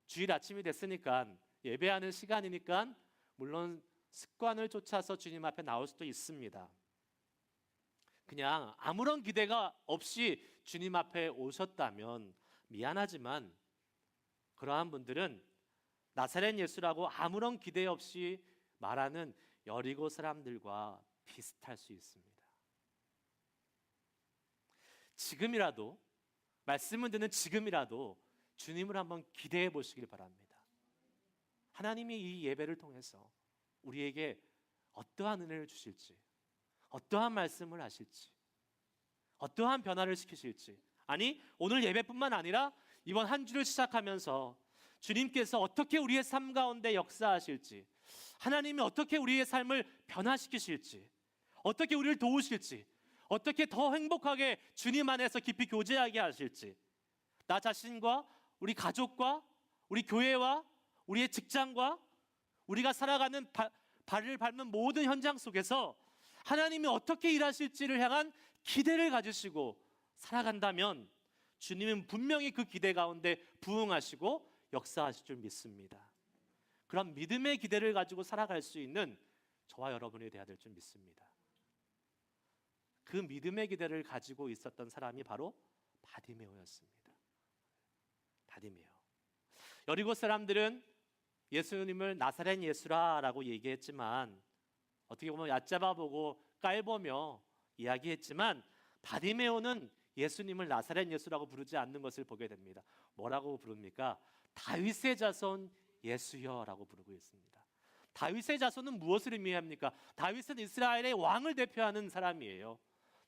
주일 아침이 됐으니까 예배하는 시간이니까 물론 습관을 쫓아서 주님 앞에 나올 수도 있습니다. 그냥 아무런 기대가 없이 주님 앞에 오셨다면 미안하지만 그러한 분들은 나사렛 예수라고 아무런 기대 없이 말하는 여리고 사람들과 비슷할 수 있습니다. 지금이라도 말씀을 듣는 지금이라도 주님을 한번 기대해 보시길 바랍니다. 하나님이 이 예배를 통해서 우리에게 어떠한 은혜를 주실지, 어떠한 말씀을 하실지, 어떠한 변화를 시키실지, 아니 오늘 예배뿐만 아니라 이번 한 주를 시작하면서 주님께서 어떻게 우리의 삶 가운데 역사하실지, 하나님이 어떻게 우리의 삶을 변화시키실지, 어떻게 우리를 도우실지, 어떻게 더 행복하게 주님 안에서 깊이 교제하게 하실지, 나 자신과 우리 가족과 우리 교회와 우리의 직장과 우리가 살아가는 발을 밟는 모든 현장 속에서 하나님이 어떻게 일하실지를 향한 기대를 가지시고 살아간다면 주님은 분명히 그 기대 가운데 부응하시고 역사하실 줄 믿습니다. 그런 믿음의 기대를 가지고 살아갈 수 있는 저와 여러분이 되어야 될 줄 믿습니다. 그 믿음의 기대를 가지고 있었던 사람이 바로 바디메오였습니다. 바디메오. 여리고 사람들은 예수님을 나사렛 예수라라고 얘기했지만 어떻게 보면 얕잡아보고 깔보며 이야기했지만 바디메오는 예수님을 나사렛 예수라고 부르지 않는 것을 보게 됩니다. 뭐라고 부릅니까? 다윗의 자손 예수여라고 부르고 있습니다. 다윗의 자손은 무엇을 의미합니까? 다윗은 이스라엘의 왕을 대표하는 사람이에요.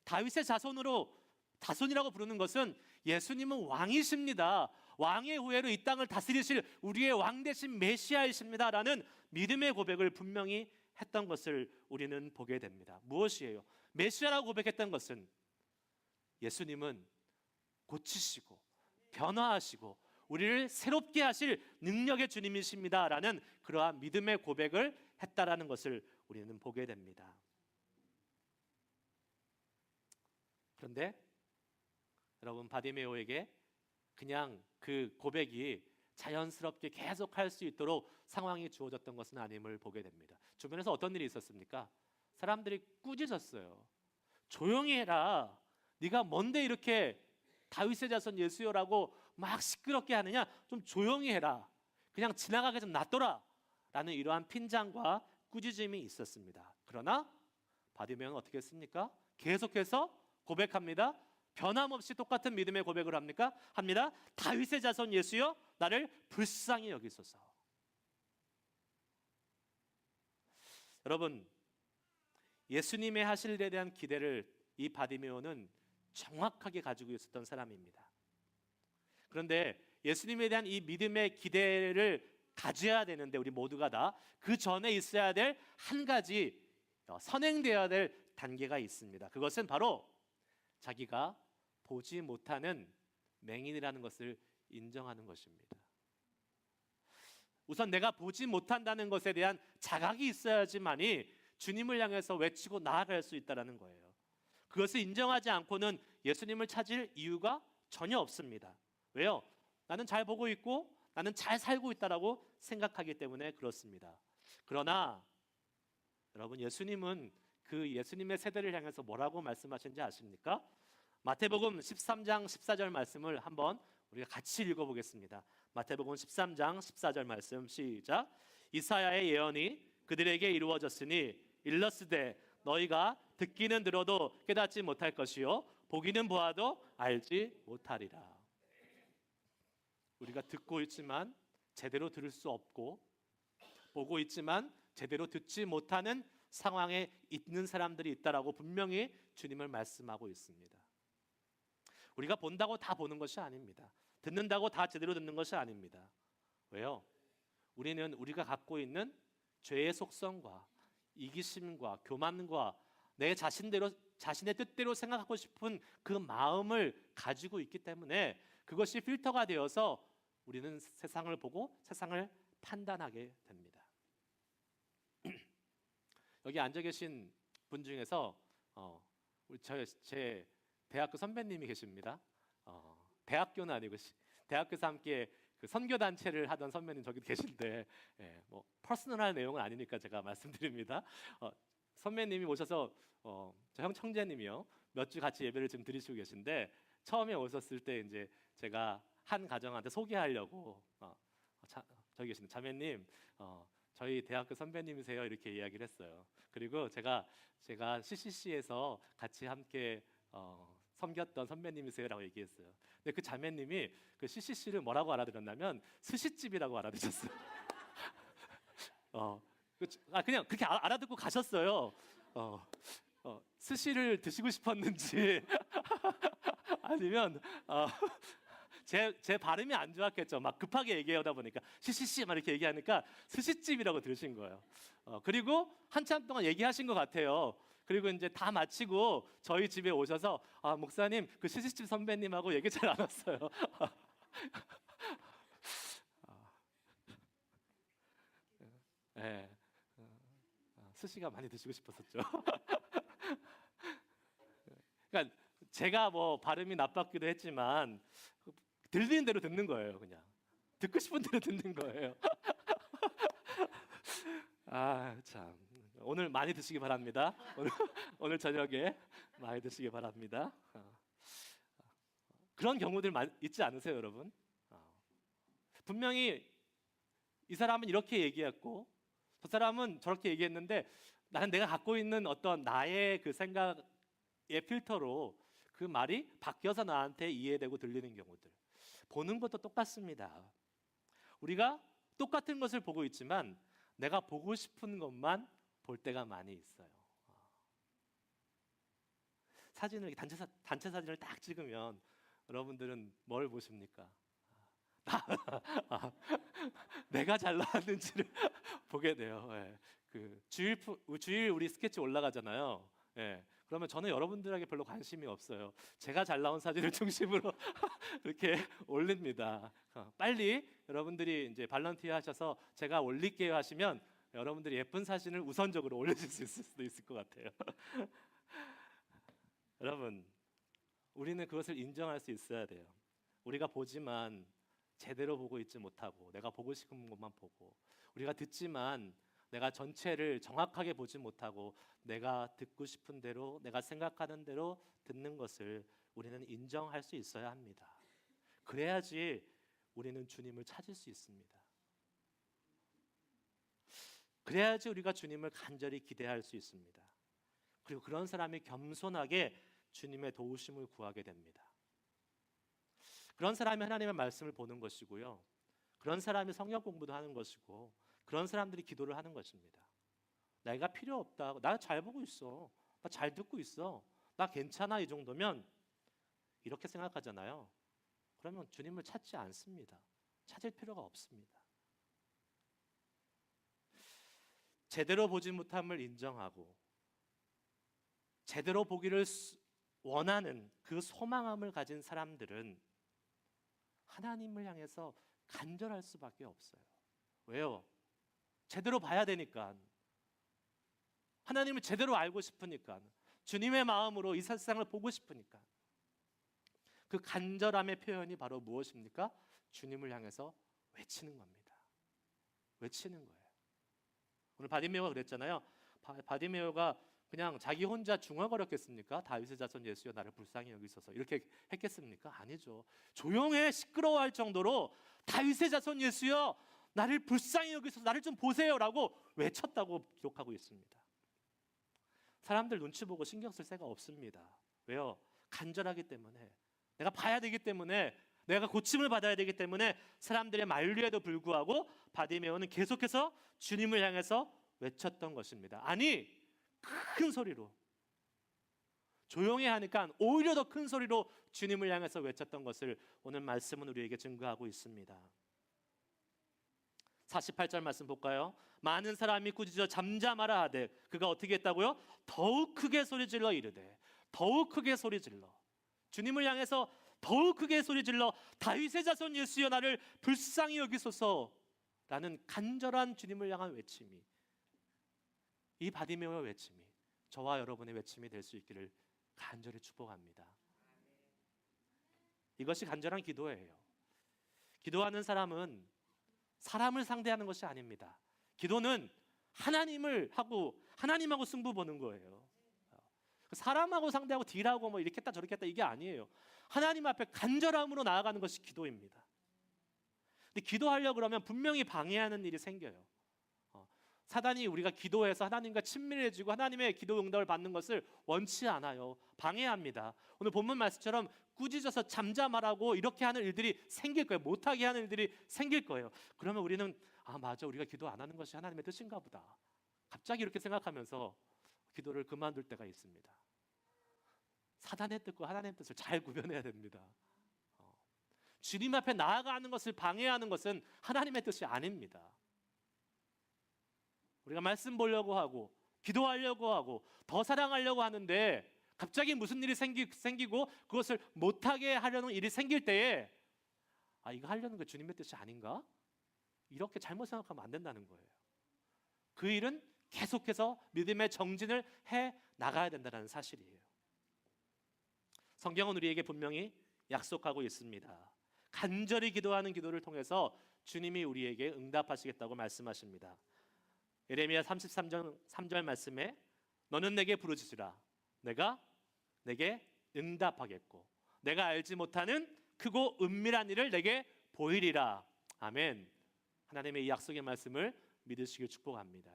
다윗의 자손이라고 부르는 것은 예수님은 왕이십니다. 왕의 후예로 이 땅을 다스리실 우리의 왕 대신 메시아이십니다라는 믿음의 고백을 분명히 했던 것을 우리는 보게 됩니다. 무엇이에요? 메시아라고 고백했던 것은 예수님은 고치시고 변화하시고 우리를 새롭게 하실 능력의 주님이십니다라는 그러한 믿음의 고백을 했다라는 것을 우리는 보게 됩니다. 그런데 여러분 바디메오에게 그냥 그 고백이 자연스럽게 계속할 수 있도록 상황이 주어졌던 것은 아님을 보게 됩니다. 주변에서 어떤 일이 있었습니까? 사람들이 꾸짖었어요. 조용히 해라. 네가 뭔데 이렇게 다윗의 자손 예수여라고 막 시끄럽게 하느냐? 좀 조용히 해라. 그냥 지나가게 좀 놔둬라. 라는 이러한 핀잔과 꾸짖음이 있었습니다. 그러나 바디메오는 어떻게 했습니까? 계속해서 고백합니다. 변함없이 똑같은 믿음의 고백을 합니까? 합니다. 다윗의 자손 예수여 나를 불쌍히 여기소서. 여러분 예수님의 하실 일에 대한 기대를 이 바디메오는 정확하게 가지고 있었던 사람입니다. 그런데 예수님에 대한 이 믿음의 기대를 가져야 되는데 우리 모두가 다 그 전에 있어야 될 한 가지 선행되어야 될 단계가 있습니다. 그것은 바로 자기가 보지 못하는 맹인이라는 것을 인정하는 것입니다. 우선 내가 보지 못한다는 것에 대한 자각이 있어야지만이 주님을 향해서 외치고 나아갈 수 있다는 거예요. 그것을 인정하지 않고는 예수님을 찾을 이유가 전혀 없습니다. 왜요? 나는 잘 보고 있고 나는 잘 살고 있다라고 생각하기 때문에 그렇습니다. 그러나 여러분 예수님은 그 예수님의 세대를 향해서 뭐라고 말씀하신지 아십니까? 마태복음 13장 14절 말씀을 한번 우리가 같이 읽어보겠습니다. 마태복음 13장 14절 말씀 시작. 이사야의 예언이 그들에게 이루어졌으니 일렀으되 너희가 듣기는 들어도 깨닫지 못할 것이요 보기는 보아도 알지 못하리라. 우리가 듣고 있지만 제대로 들을 수 없고, 보고 있지만 제대로 듣지 못하는 상황에 있는 사람들이 있다라고 분명히 주님을 말씀하고 있습니다. 우리가 본다고 다 보는 것이 아닙니다. 듣는다고 다 제대로 듣는 것이 아닙니다. 왜요? 우리는 우리가 갖고 있는 죄의 속성과 이기심과 교만과 내 자신의 뜻대로 생각하고 싶은 그 마음을 가지고 있기 때문에 그것이 필터가 되어서 우리는 세상을 보고 세상을 판단하게 됩니다. 여기 앉아 계신 분 중에서 제 대학교 선배님이 계십니다. 대학교는 아니고 대학교에서 함께 그 선교 단체를 하던 선배님 저기 계신데, 뭐 퍼스널한 내용은 아니니까 제가 말씀드립니다. 선배님이 오셔서 저 형 청재님이요, 몇 주 같이 예배를 지금 드리시고 계신데, 처음에 오셨을 때 이제 제가 한 가정한테 소개하려고 저기 계시는 자매님, 저희 대학교 선배님이세요, 이렇게 이야기를 했어요. 그리고 제가 CCC에서 같이 함께 섬겼던 선배님이세요라고 얘기했어요. 근데 그 자매님이 그 CCC를 뭐라고 알아들었냐면 스시집이라고 알아들으셨어요. 그냥 그렇게 알아듣고 가셨어요. 스시를 드시고 싶었는지 아니면 제 발음이 안 좋았겠죠. 막 급하게 얘기하다 보니까 CCC 막 이렇게 얘기하니까 스시집이라고 들으신 거예요. 그리고 한참 동안 얘기하신 것 같아요. 그리고 이제 다 마치고 저희 집에 오셔서 목사님 그 스시집 선배님하고 얘기 잘 안 왔어요. 네. 스시가 많이 드시고 싶었었죠. 그러니까 제가 뭐 발음이 나빴기도 했지만 들리는 대로 듣는 거예요. 그냥 듣고 싶은 대로 듣는 거예요. 참, 오늘 많이 드시기 바랍니다. 오늘 저녁에 많이 드시기 바랍니다. 그런 경우들 있지 않으세요, 여러분? 분명히 이 사람은 이렇게 얘기했고 저 사람은 저렇게 얘기했는데, 나는 내가 갖고 있는 어떤 나의 그 생각의 필터로 그 말이 바뀌어서 나한테 이해되고 들리는 경우들. 보는 것도 똑같습니다. 우리가 똑같은 것을 보고 있지만 내가 보고 싶은 것만 볼 때가 많이 있어요. 사진을 단체 사진을 딱 찍으면 여러분들은 뭘 보십니까? 내가 잘 나왔는지를 보게 돼요. 그 주일 우리 스케치 올라가잖아요. 그러면 저는 여러분들에게 별로 관심이 없어요. 제가 잘 나온 사진을 중심으로 이렇게 올립니다. 빨리 여러분들이 이제 발런티어 하셔서 제가 올릴게요 하시면 여러분들이 예쁜 사진을 우선적으로 올려줄 수 있을 수도 있을 것 같아요. 여러분, 우리는 그것을 인정할 수 있어야 돼요. 우리가 보지만 제대로 보고 있지 못하고 내가 보고 싶은 것만 보고, 우리가 듣지만 내가 전체를 정확하게 보지 못하고 내가 듣고 싶은 대로 내가 생각하는 대로 듣는 것을 우리는 인정할 수 있어야 합니다. 그래야지 우리는 주님을 찾을 수 있습니다. 그래야지 우리가 주님을 간절히 기대할 수 있습니다. 그리고 그런 사람이 겸손하게 주님의 도우심을 구하게 됩니다. 그런 사람이 하나님의 말씀을 보는 것이고요, 그런 사람이 성경 공부도 하는 것이고, 그런 사람들이 기도를 하는 것입니다. 내가 필요 없다, 나 잘 보고 있어, 나 잘 듣고 있어, 나 괜찮아, 이 정도면 이렇게 생각하잖아요. 그러면 주님을 찾지 않습니다. 찾을 필요가 없습니다. 제대로 보지 못함을 인정하고 제대로 보기를 원하는 그 소망함을 가진 사람들은 하나님을 향해서 간절할 수밖에 없어요. 왜요? 제대로 봐야 되니까. 하나님을 제대로 알고 싶으니까. 주님의 마음으로 이 세상을 보고 싶으니까. 그 간절함의 표현이 바로 무엇입니까? 주님을 향해서 외치는 겁니다. 외치는 거예요. 오늘 바디메오가 그랬잖아요. 바디메오가 그냥 자기 혼자 중얼거렸겠습니까? 다윗의 자손 예수여 나를 불쌍히 여기소서 이렇게 했겠습니까? 아니죠. 조용해, 시끄러워할 정도로 다윗의 자손 예수여 나를 불쌍히 여기소서, 나를 좀 보세요라고 외쳤다고 기록하고 있습니다. 사람들 눈치 보고 신경 쓸 새가 없습니다. 왜요? 간절하기 때문에, 내가 봐야 되기 때문에, 내가 고침을 받아야 되기 때문에 사람들의 만류에도 불구하고 바디메오는 계속해서 주님을 향해서 외쳤던 것입니다. 아니, 큰 소리로, 조용히 하니까 오히려 더 큰 소리로 주님을 향해서 외쳤던 것을 오늘 말씀은 우리에게 증거하고 있습니다. 48절 말씀 볼까요? 많은 사람이 꾸짖어 잠잠하라 하되 그가 어떻게 했다고요? 더욱 크게 소리질러 이르되, 더욱 크게 소리질러, 주님을 향해서 더욱 크게 소리질러 다윗의 자손 예수여 나를 불쌍히 여기소서라는 간절한 주님을 향한 외침이, 이 바디메오의 외침이 저와 여러분의 외침이 될 수 있기를 간절히 축복합니다. 이것이 간절한 기도예요. 기도하는 사람은 사람을 상대하는 것이 아닙니다. 기도는 하나님하고 승부 보는 거예요. 사람하고 상대하고 딜하고 뭐 이렇게 했다 저렇게 했다 이게 아니에요. 하나님 앞에 간절함으로 나아가는 것이 기도입니다. 근데 기도하려고 그러면 분명히 방해하는 일이 생겨요. 사단이 우리가 기도해서 하나님과 친밀해지고 하나님의 기도 응답을 받는 것을 원치 않아요. 방해합니다. 오늘 본문 말씀처럼 꾸짖어서 잠잠하라고 이렇게 하는 일들이 생길 거예요. 못하게 하는 일들이 생길 거예요. 그러면 우리는 맞아, 우리가 기도 안 하는 것이 하나님의 뜻인가 보다, 갑자기 이렇게 생각하면서 기도를 그만둘 때가 있습니다. 사단의 뜻과 하나님의 뜻을 잘 구별해야 됩니다. 주님 앞에 나아가는 것을 방해하는 것은 하나님의 뜻이 아닙니다. 우리가 말씀 보려고 하고 기도하려고 하고 더 사랑하려고 하는데 갑자기 무슨 일이 생기고 그것을 못하게 하려는 일이 생길 때에 이거 하려는 게 주님의 뜻이 아닌가? 이렇게 잘못 생각하면 안 된다는 거예요. 그 일은 계속해서 믿음의 정진을 해 나가야 된다는 사실이에요. 성경은 우리에게 분명히 약속하고 있습니다. 간절히 기도하는 기도를 통해서 주님이 우리에게 응답하시겠다고 말씀하십니다. 예레미야 33장 3절 말씀에 너는 내게 부르짖으라 내가 내게 응답하겠고 내가 알지 못하는 크고 은밀한 일을 내게 보이리라. 아멘. 하나님의 이 약속의 말씀을 믿으시길 축복합니다.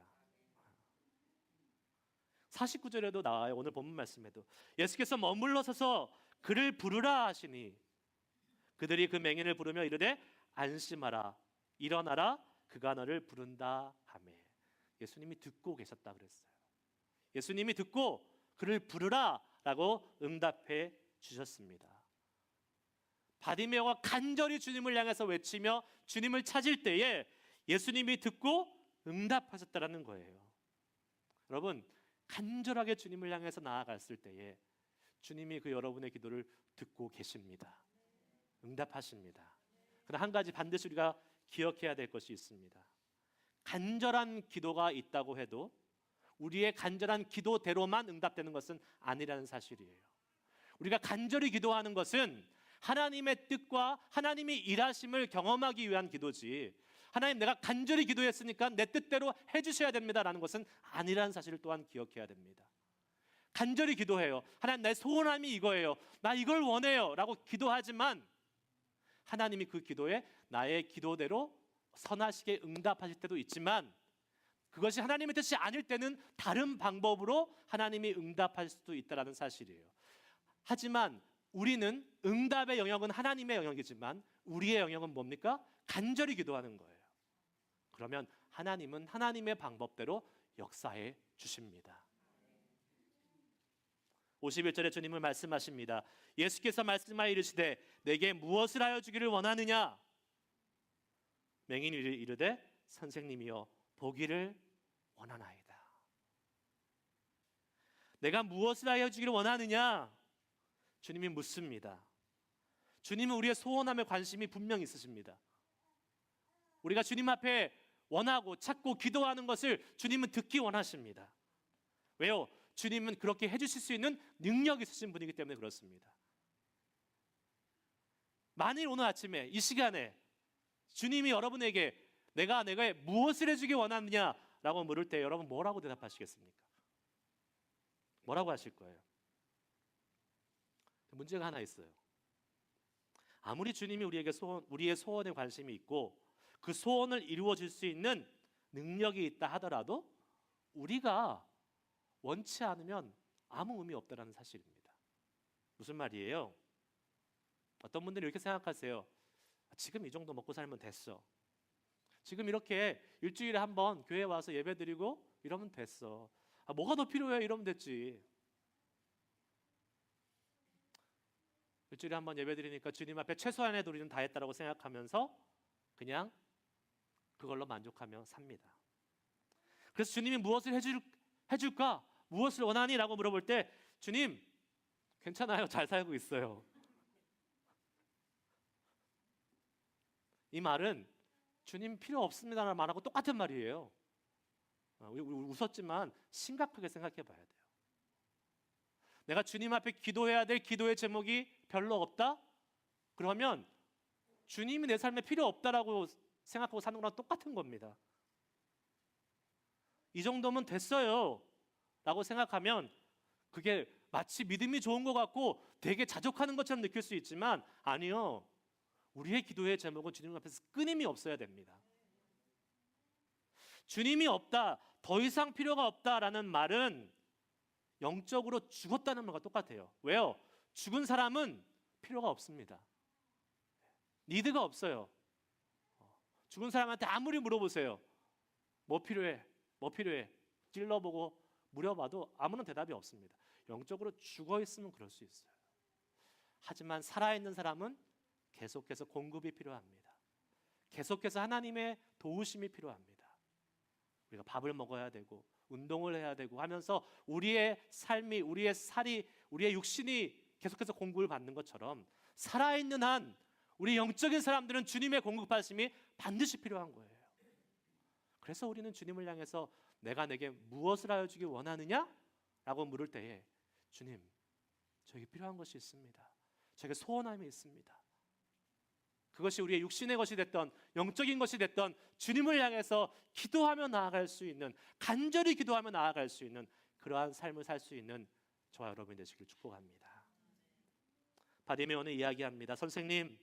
49절에도 나와요. 오늘 본문 말씀에도 예수께서 머물러 서서 그를 부르라 하시니 그들이 그 맹인을 부르며 이르되 안심하라 일어나라 그가 너를 부른다 하매. 예수님이 듣고 계셨다 그랬어요. 예수님이 듣고 그를 부르라 라고 응답해 주셨습니다. 바디메오가 간절히 주님을 향해서 외치며 주님을 찾을 때에 예수님이 듣고 응답하셨다라는 거예요. 여러분, 간절하게 주님을 향해서 나아갔을 때에 주님이 그 여러분의 기도를 듣고 계십니다. 응답하십니다. 그러나 한 가지 반드시 우리가 기억해야 될 것이 있습니다. 간절한 기도가 있다고 해도 우리의 간절한 기도대로만 응답되는 것은 아니라는 사실이에요. 우리가 간절히 기도하는 것은 하나님의 뜻과 하나님이 일하심을 경험하기 위한 기도지, 하나님 내가 간절히 기도했으니까 내 뜻대로 해주셔야 됩니다라는 것은 아니라는 사실을 또한 기억해야 됩니다. 간절히 기도해요. 하나님 나의 소원함이 이거예요. 나 이걸 원해요 라고 기도하지만 하나님이 그 기도에 나의 기도대로 선하시게 응답하실 때도 있지만 그것이 하나님의 뜻이 아닐 때는 다른 방법으로 하나님이 응답할 수도 있다는 사실이에요. 하지만 우리는 응답의 영역은 하나님의 영역이지만 우리의 영역은 뭡니까? 간절히 기도하는 거예요. 그러면 하나님은 하나님의 방법대로 역사해 주십니다. 51절에 주님은 말씀하십니다. 예수께서 말씀하여 이르시되 내게 무엇을 하여 주기를 원하느냐? 맹인이 이르되 선생님이여 보기를 원하나이다. 내가 무엇을 하여 주기를 원하느냐? 주님이 묻습니다. 주님은 우리의 소원함에 관심이 분명히 있으십니다. 우리가 주님 앞에 원하고 찾고 기도하는 것을 주님은 듣기 원하십니다. 왜요? 주님은 그렇게 해주실 수 있는 능력이 있으신 분이기 때문에 그렇습니다. 만일 오늘 아침에 이 시간에 주님이 여러분에게 내가 무엇을 해주기 원하느냐라고 물을 때 여러분 뭐라고 대답하시겠습니까? 뭐라고 하실 거예요? 문제가 하나 있어요. 아무리 주님이 우리의 소원에 관심이 있고 그 소원을 이루어질 수 있는 능력이 있다 하더라도 우리가 원치 않으면 아무 의미 없다는 사실입니다. 무슨 말이에요? 어떤 분들이 이렇게 생각하세요. 지금 이 정도 먹고 살면 됐어. 지금 이렇게 일주일에 한 번 교회 와서 예배 드리고 이러면 됐어. 뭐가 더 필요해? 이러면 됐지. 일주일에 한 번 예배 드리니까 주님 앞에 최소한의 도리는 다 했다라고 생각하면서 그냥 그걸로 만족하며 삽니다. 그래서 주님이 무엇을 해줄까? 무엇을 원하니? 라고 물어볼 때 주님 괜찮아요. 잘 살고 있어요. 이 말은 주님 필요 없습니다라는 말하고 똑같은 말이에요. 우리 웃었지만 심각하게 생각해 봐야 돼요. 내가 주님 앞에 기도해야 될 기도의 제목이 별로 없다? 그러면 주님이 내 삶에 필요 없다라고 생각하고 사는 거랑 똑같은 겁니다. 이 정도면 됐어요 라고 생각하면 그게 마치 믿음이 좋은 것 같고 되게 자족하는 것처럼 느낄 수 있지만 아니요. 우리의 기도의 제목은 주님 앞에서 끊임이 없어야 됩니다. 주님이 없다, 더 이상 필요가 없다라는 말은 영적으로 죽었다는 말과 똑같아요. 왜요? 죽은 사람은 필요가 없습니다. 니드가 없어요. 죽은 사람한테 아무리 물어보세요. 뭐 필요해? 뭐 필요해? 찔러보고 물어봐도 아무런 대답이 없습니다. 영적으로 죽어 있으면 그럴 수 있어요. 하지만 살아있는 사람은 계속해서 공급이 필요합니다. 계속해서 하나님의 도우심이 필요합니다. 우리가 밥을 먹어야 되고 운동을 해야 되고 하면서 우리의 삶이, 우리의 살이, 우리의 육신이 계속해서 공급을 받는 것처럼 살아있는 한 우리 영적인 사람들은 주님의 공급하심이 반드시 필요한 거예요. 그래서 우리는 주님을 향해서 내가 내게 무엇을 하여 주길 원하느냐? 라고 물을 때에 주님, 저에게 필요한 것이 있습니다. 저에게 소원함이 있습니다. 그것이 우리의 육신의 것이 됐던 영적인 것이 됐던 주님을 향해서 기도하며 나아갈 수 있는, 간절히 기도하며 나아갈 수 있는 그러한 삶을 살 수 있는 저와 여러분이 되시길 축복합니다. 바디메오는 이야기합니다. 선생님,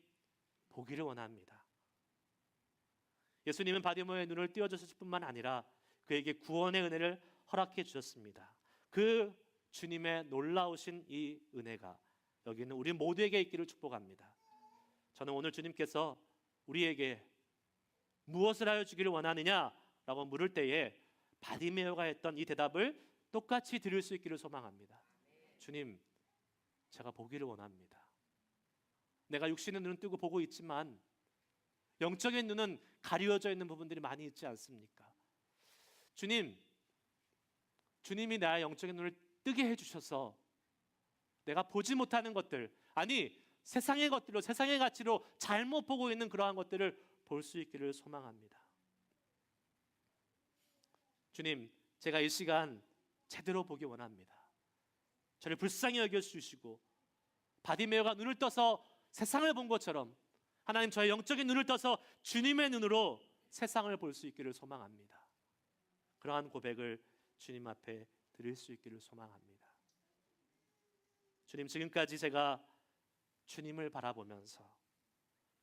보기를 원합니다. 예수님은 바디메오의 눈을 띄워주실 뿐만 아니라 그에게 구원의 은혜를 허락해 주셨습니다. 그 주님의 놀라우신 이 은혜가 여기 있는 우리 모두에게 있기를 축복합니다. 저는 오늘 주님께서 우리에게 무엇을 하여 주기를 원하느냐라고 물을 때에 바디메오가 했던 이 대답을 똑같이 드릴 수 있기를 소망합니다. 주님, 제가 보기를 원합니다. 내가 육신의 눈은 뜨고 보고 있지만 영적인 눈은 가리워져 있는 부분들이 많이 있지 않습니까? 주님, 주님이 나의 영적인 눈을 뜨게 해주셔서 내가 보지 못하는 것들, 아니 세상의 것들로, 세상의 가치로 잘못 보고 있는 그러한 것들을 볼 수 있기를 소망합니다. 주님, 제가 이 시간 제대로 보기 원합니다. 저를 불쌍히 여겨주시고 바디메오가 눈을 떠서 세상을 본 것처럼 하나님, 저의 영적인 눈을 떠서 주님의 눈으로 세상을 볼 수 있기를 소망합니다. 그러한 고백을 주님 앞에 드릴 수 있기를 소망합니다. 주님, 지금까지 제가 주님을 바라보면서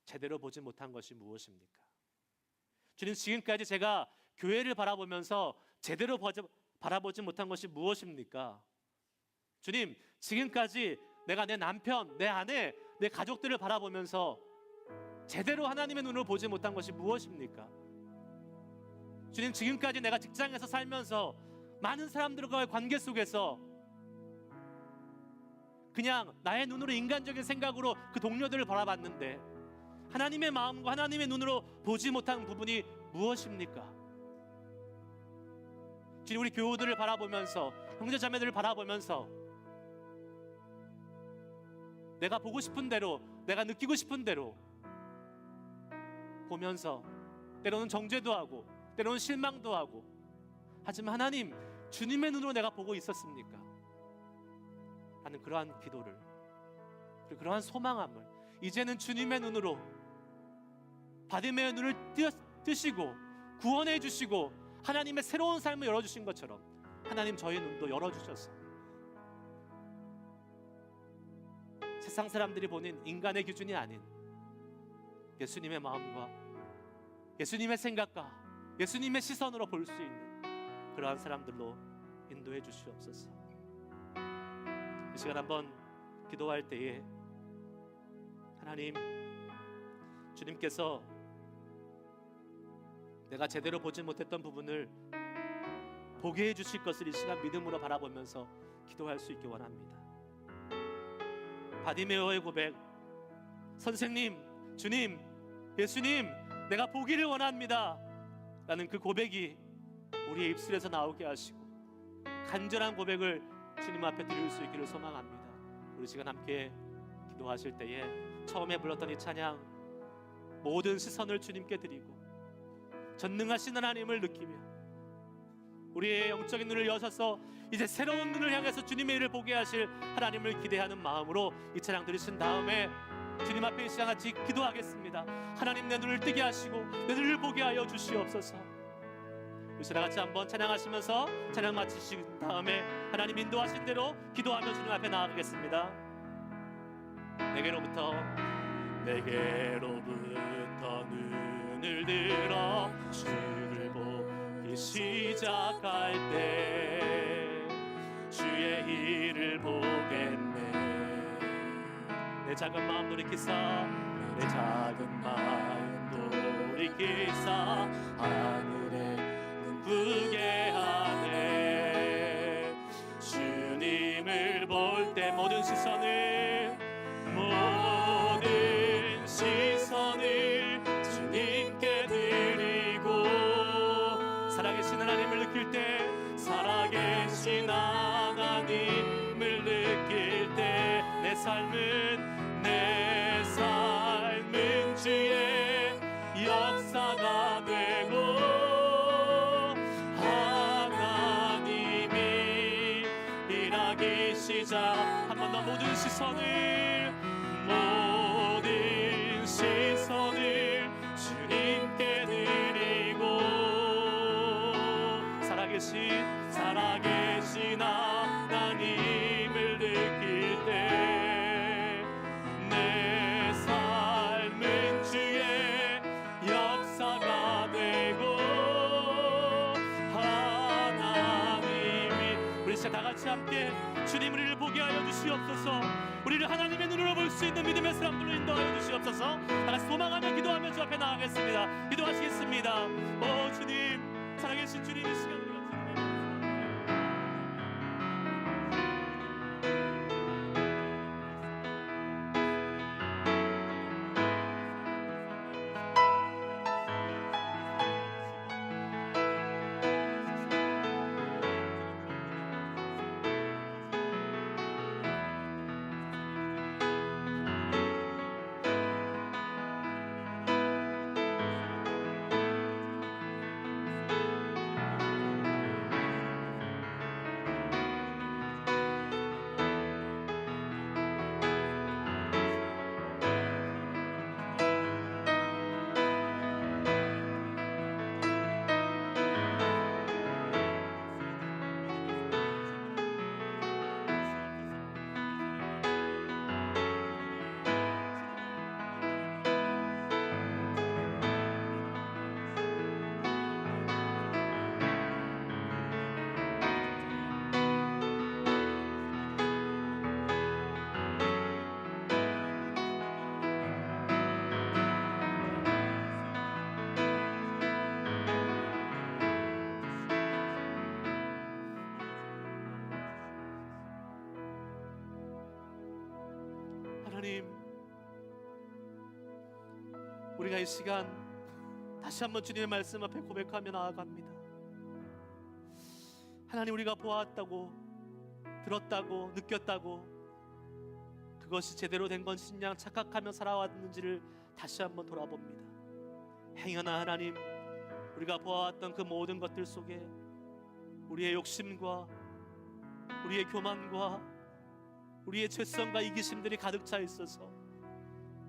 제대로 보지 못한 것이 무엇입니까? 주님, 지금까지 제가 교회를 바라보면서 제대로 바라보지 못한 것이 무엇입니까? 주님, 지금까지 내가 내 남편, 내 아내, 내 가족들을 바라보면서 제대로 하나님의 눈으로 보지 못한 것이 무엇입니까? 주님, 지금까지 내가 직장에서 살면서 많은 사람들과의 관계 속에서 그냥 나의 눈으로 인간적인 생각으로 그 동료들을 바라봤는데 하나님의 마음과 하나님의 눈으로 보지 못한 부분이 무엇입니까? 주님, 우리 교우들을 바라보면서, 형제자매들을 바라보면서 내가 보고 싶은 대로, 내가 느끼고 싶은 대로 보면서 때로는 정죄도 하고 때로는 실망도 하고, 하지만 하나님, 주님의 눈으로 내가 보고 있었습니까? 하는 그러한 기도를, 그리고 그러한 소망함을 이제는 주님의 눈으로, 바디메오의 눈을 뜨시고 구원해 주시고 하나님의 새로운 삶을 열어주신 것처럼 하나님, 저희 눈도 열어주셔서 세상 사람들이 보는 인간의 기준이 아닌 예수님의 마음과 예수님의 생각과 예수님의 시선으로 볼 수 있는 그러한 사람들로 인도해 주시옵소서. 이 시간 한번 기도할 때에 하나님, 주님께서 내가 제대로 보지 못했던 부분을 보게 해주실 것을 이 시간 믿음으로 바라보면서 기도할 수 있기 원합니다. 바디메오의 고백, 선생님, 주님, 예수님, 내가 보기를 원합니다 라는 그 고백이 우리의 입술에서 나오게 하시고 간절한 고백을 주님 앞에 드릴 수 있기를 소망합니다. 우리 시간 함께 기도하실 때에 처음에 불렀던 이 찬양, 모든 시선을 주님께 드리고 전능하신 하나님을 느끼며 우리의 영적인 눈을 여셔서 이제 새로운 눈을 향해서 주님의 일을 보게 하실 하나님을 기대하는 마음으로 이 찬양 들으신 다음에 주님 앞에 이 시간 같이 기도하겠습니다. 하나님, 내 눈을 뜨게 하시고 내 눈을 보게 하여 주시옵소서. 우리 다 같이 한번 찬양하시면서 찬양 마치신 다음에 하나님 인도하신 대로 기도하며 주님 앞에 나아가겠습니다. 내게로부터 눈을 들어 주를 보기 시작할 때 주의 일을 보겠네. 내 작은 마음 돌이키사, 내 작은 마음 돌이키사 하늘에 눈부게 하네. 주님을 볼 때 모든 시선을 주님께 드리고 살아계신 하나님을 느낄 때, 살아계신 하나님을 느낄 때 내 삶은 주의 역사가 되고 하나님이 일하기 시작. 한 번 더 모든 시선을 주님께 드리고 살아계신 하나님을 느낄 때 내 삶은 주의 역사가 되고 하나님이, 우리 진짜 다 같이 함께 주님 우리를 보게 하여 주시옵소서. 우리를 하나님의 눈으로 볼 수 있는 믿음의 사람들로 인도하여 주시옵소서. 다 같이 소망하며 기도하며 주 앞에 나아가겠습니다. 기도하시겠습니다. 오 주님, 살아계신 주님, 이 시간 우리가 하나님, 우리가 이 시간 다시 한번 주님의 말씀 앞에 고백하며 나아갑니다. 하나님, 우리가 보았다고, 들었다고, 느꼈다고 그것이 제대로 된 것인 양 착각하며 살아왔는지를 다시 한번 돌아봅니다. 행여나 하나님, 우리가 보아왔던 그 모든 것들 속에 우리의 욕심과 우리의 교만과 우리의 죄성과 이기심들이 가득 차 있어서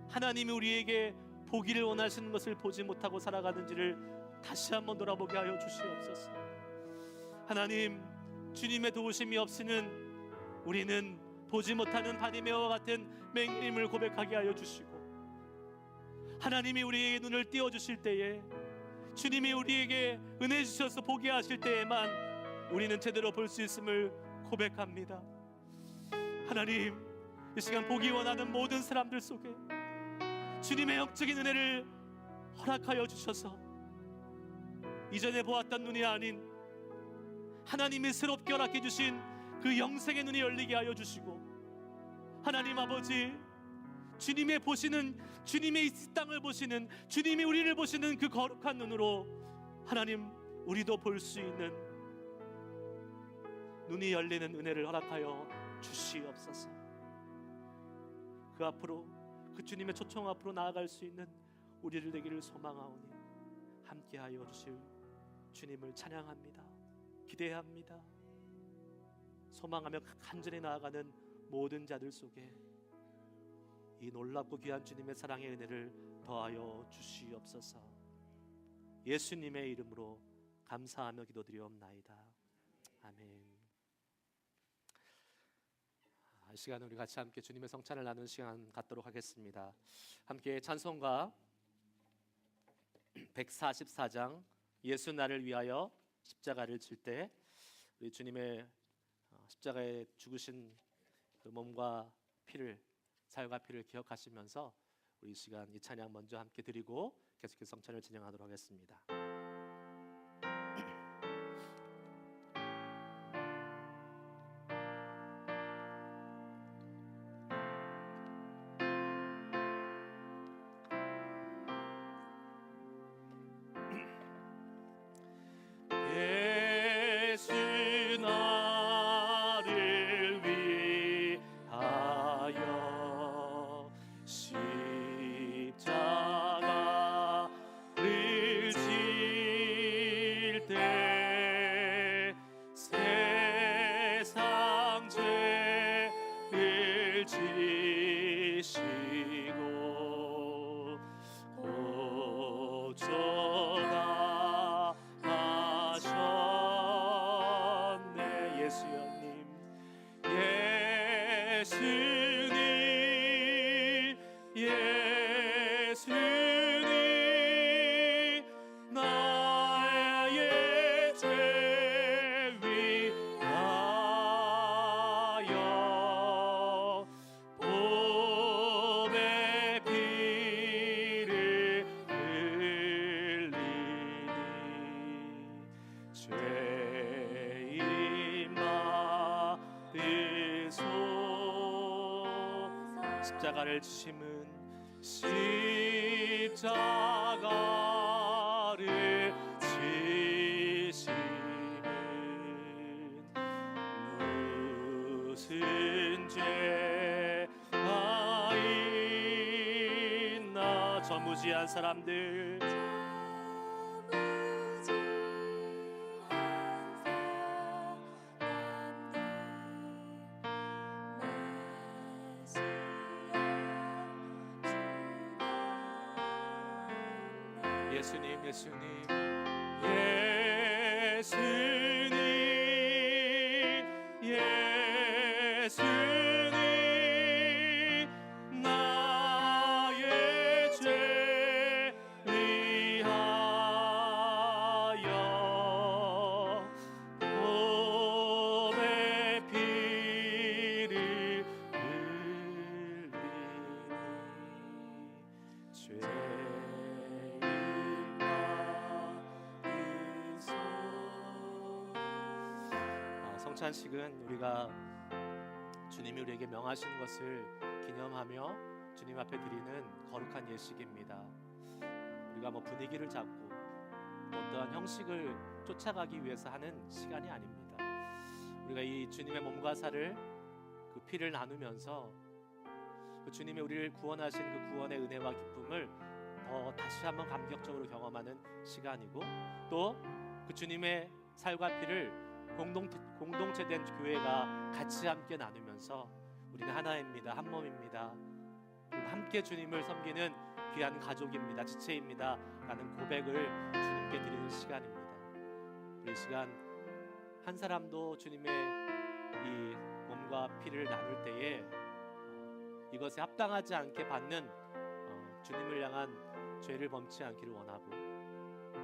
하나님이 우리에게 보기를 원하시는 것을 보지 못하고 살아가는지를 다시 한번 돌아보게 하여 주시옵소서. 하나님, 주님의 도우심이 없이는 우리는 보지 못하는 바디메오와 같은 맹인임을 고백하게 하여 주시고, 하나님이 우리에게 눈을 띄워주실 때에, 주님이 우리에게 은혜 주셔서 보게 하실 때에만 우리는 제대로 볼 수 있음을 고백합니다. 하나님, 이 시간 보기 원하는 모든 사람들 속에 주님의 영적인 은혜를 허락하여 주셔서 이전에 보았던 눈이 아닌 하나님이 새롭게 허락해 주신 그 영생의 눈이 열리게 하여 주시고, 하나님 아버지, 주님의 보시는, 주님의 이 땅을 보시는, 주님이 우리를 보시는 그 거룩한 눈으로 하나님 우리도 볼 수 있는 눈이 열리는 은혜를 허락하여 주시옵소서. 그 앞으로, 그 주님의 초청 앞으로 나아갈 수 있는 우리를 되기를 소망하오니 함께하여 주실 주님을 찬양합니다. 기대합니다. 소망하며 간절히 나아가는 모든 자들 속에 이 놀랍고 귀한 주님의 사랑의 은혜를 더하여 주시옵소서. 예수님의 이름으로 감사하며 기도드리옵나이다. 아멘. 이 시간은 우리 같이 함께 주님의 성찬을 나누는 시간 갖도록 하겠습니다. 함께 찬송가 144장 예수 나를 위하여 십자가를 질 때 우리 주님의 십자가에 죽으신 그 몸과 피를, 살과 피를 기억하시면서 우리 이 시간 이 찬양 먼저 함께 드리고 계속해서 성찬을 진행하도록 하겠습니다. 십자가를 지심은 십자가를 지심은 무슨 죄가 있나. 저 무지한 사람들, 예수님, 예수님, 예수님, 예수님, 나의 죄 위하여 몸의 피를 흘리니 죄 성찬식은 우리가 주님이 우리에게 명하신 것을 기념하며 주님 앞에 드리는 거룩한 예식입니다. 우리가 뭐 분위기를 잡고 어떠한 형식을 쫓아가기 위해서 하는 시간이 아닙니다. 우리가 이 주님의 몸과 살을, 그 피를 나누면서 그 주님이 우리를 구원하신 그 구원의 은혜와 기쁨을 더 다시 한번 감격적으로 경험하는 시간이고, 또 그 주님의 살과 피를 공동체된 교회가 같이 함께 나누면서 우리는 하나입니다, 한 몸입니다, 함께 주님을 섬기는 귀한 가족입니다, 지체입니다 라는 고백을 주님께 드리는 시간입니다. 우리 이 시간 한 사람도 주님의 이 몸과 피를 나눌 때에 이것에 합당하지 않게 받는 주님을 향한 죄를 범치 않기를 원하고,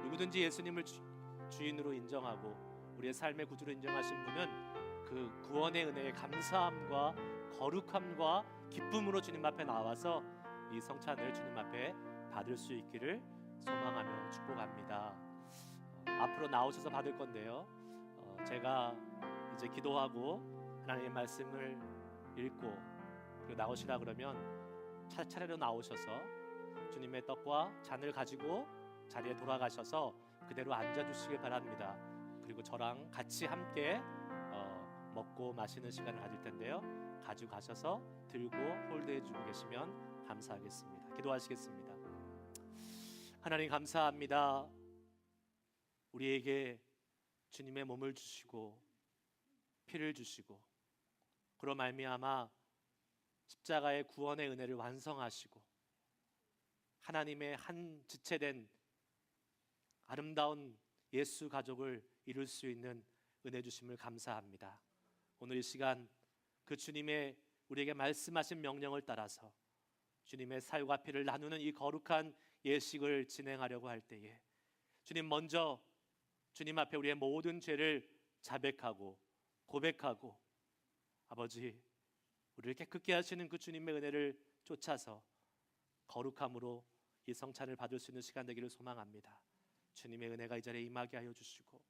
누구든지 예수님을 주인으로 인정하고 우리의 삶의 구주로 인정하신 분은 그 구원의 은혜에 감사함과 거룩함과 기쁨으로 주님 앞에 나와서 이 성찬을 주님 앞에 받을 수 있기를 소망하며 축복합니다. 앞으로 나오셔서 받을 건데요. 제가 이제 기도하고 하나님의 말씀을 읽고 그리고 나오시라 그러면 차례로 나오셔서 주님의 떡과 잔을 가지고 자리에 돌아가셔서 그대로 앉아주시길 바랍니다. 그리고 저랑 같이 함께 먹고 마시는 시간을 가질 텐데요. 가지고 가셔서 들고 홀드해주고 계시면 감사하겠습니다. 기도하시겠습니다. 하나님 감사합니다. 우리에게 주님의 몸을 주시고 피를 주시고 그로 말미암아 십자가의 구원의 은혜를 완성하시고 하나님의 한 지체된 아름다운 예수 가족을 이룰 수 있는 은혜 주심을 감사합니다. 오늘 이 시간 그 주님의 우리에게 말씀하신 명령을 따라서 주님의 살과 피를 나누는 이 거룩한 예식을 진행하려고 할 때에 주님 먼저 주님 앞에 우리의 모든 죄를 자백하고 고백하고 아버지 우리를 깨끗게 하시는 그 주님의 은혜를 쫓아서 거룩함으로 이 성찬을 받을 수 있는 시간 되기를 소망합니다. 주님의 은혜가 이 자리에 임하게 하여 주시고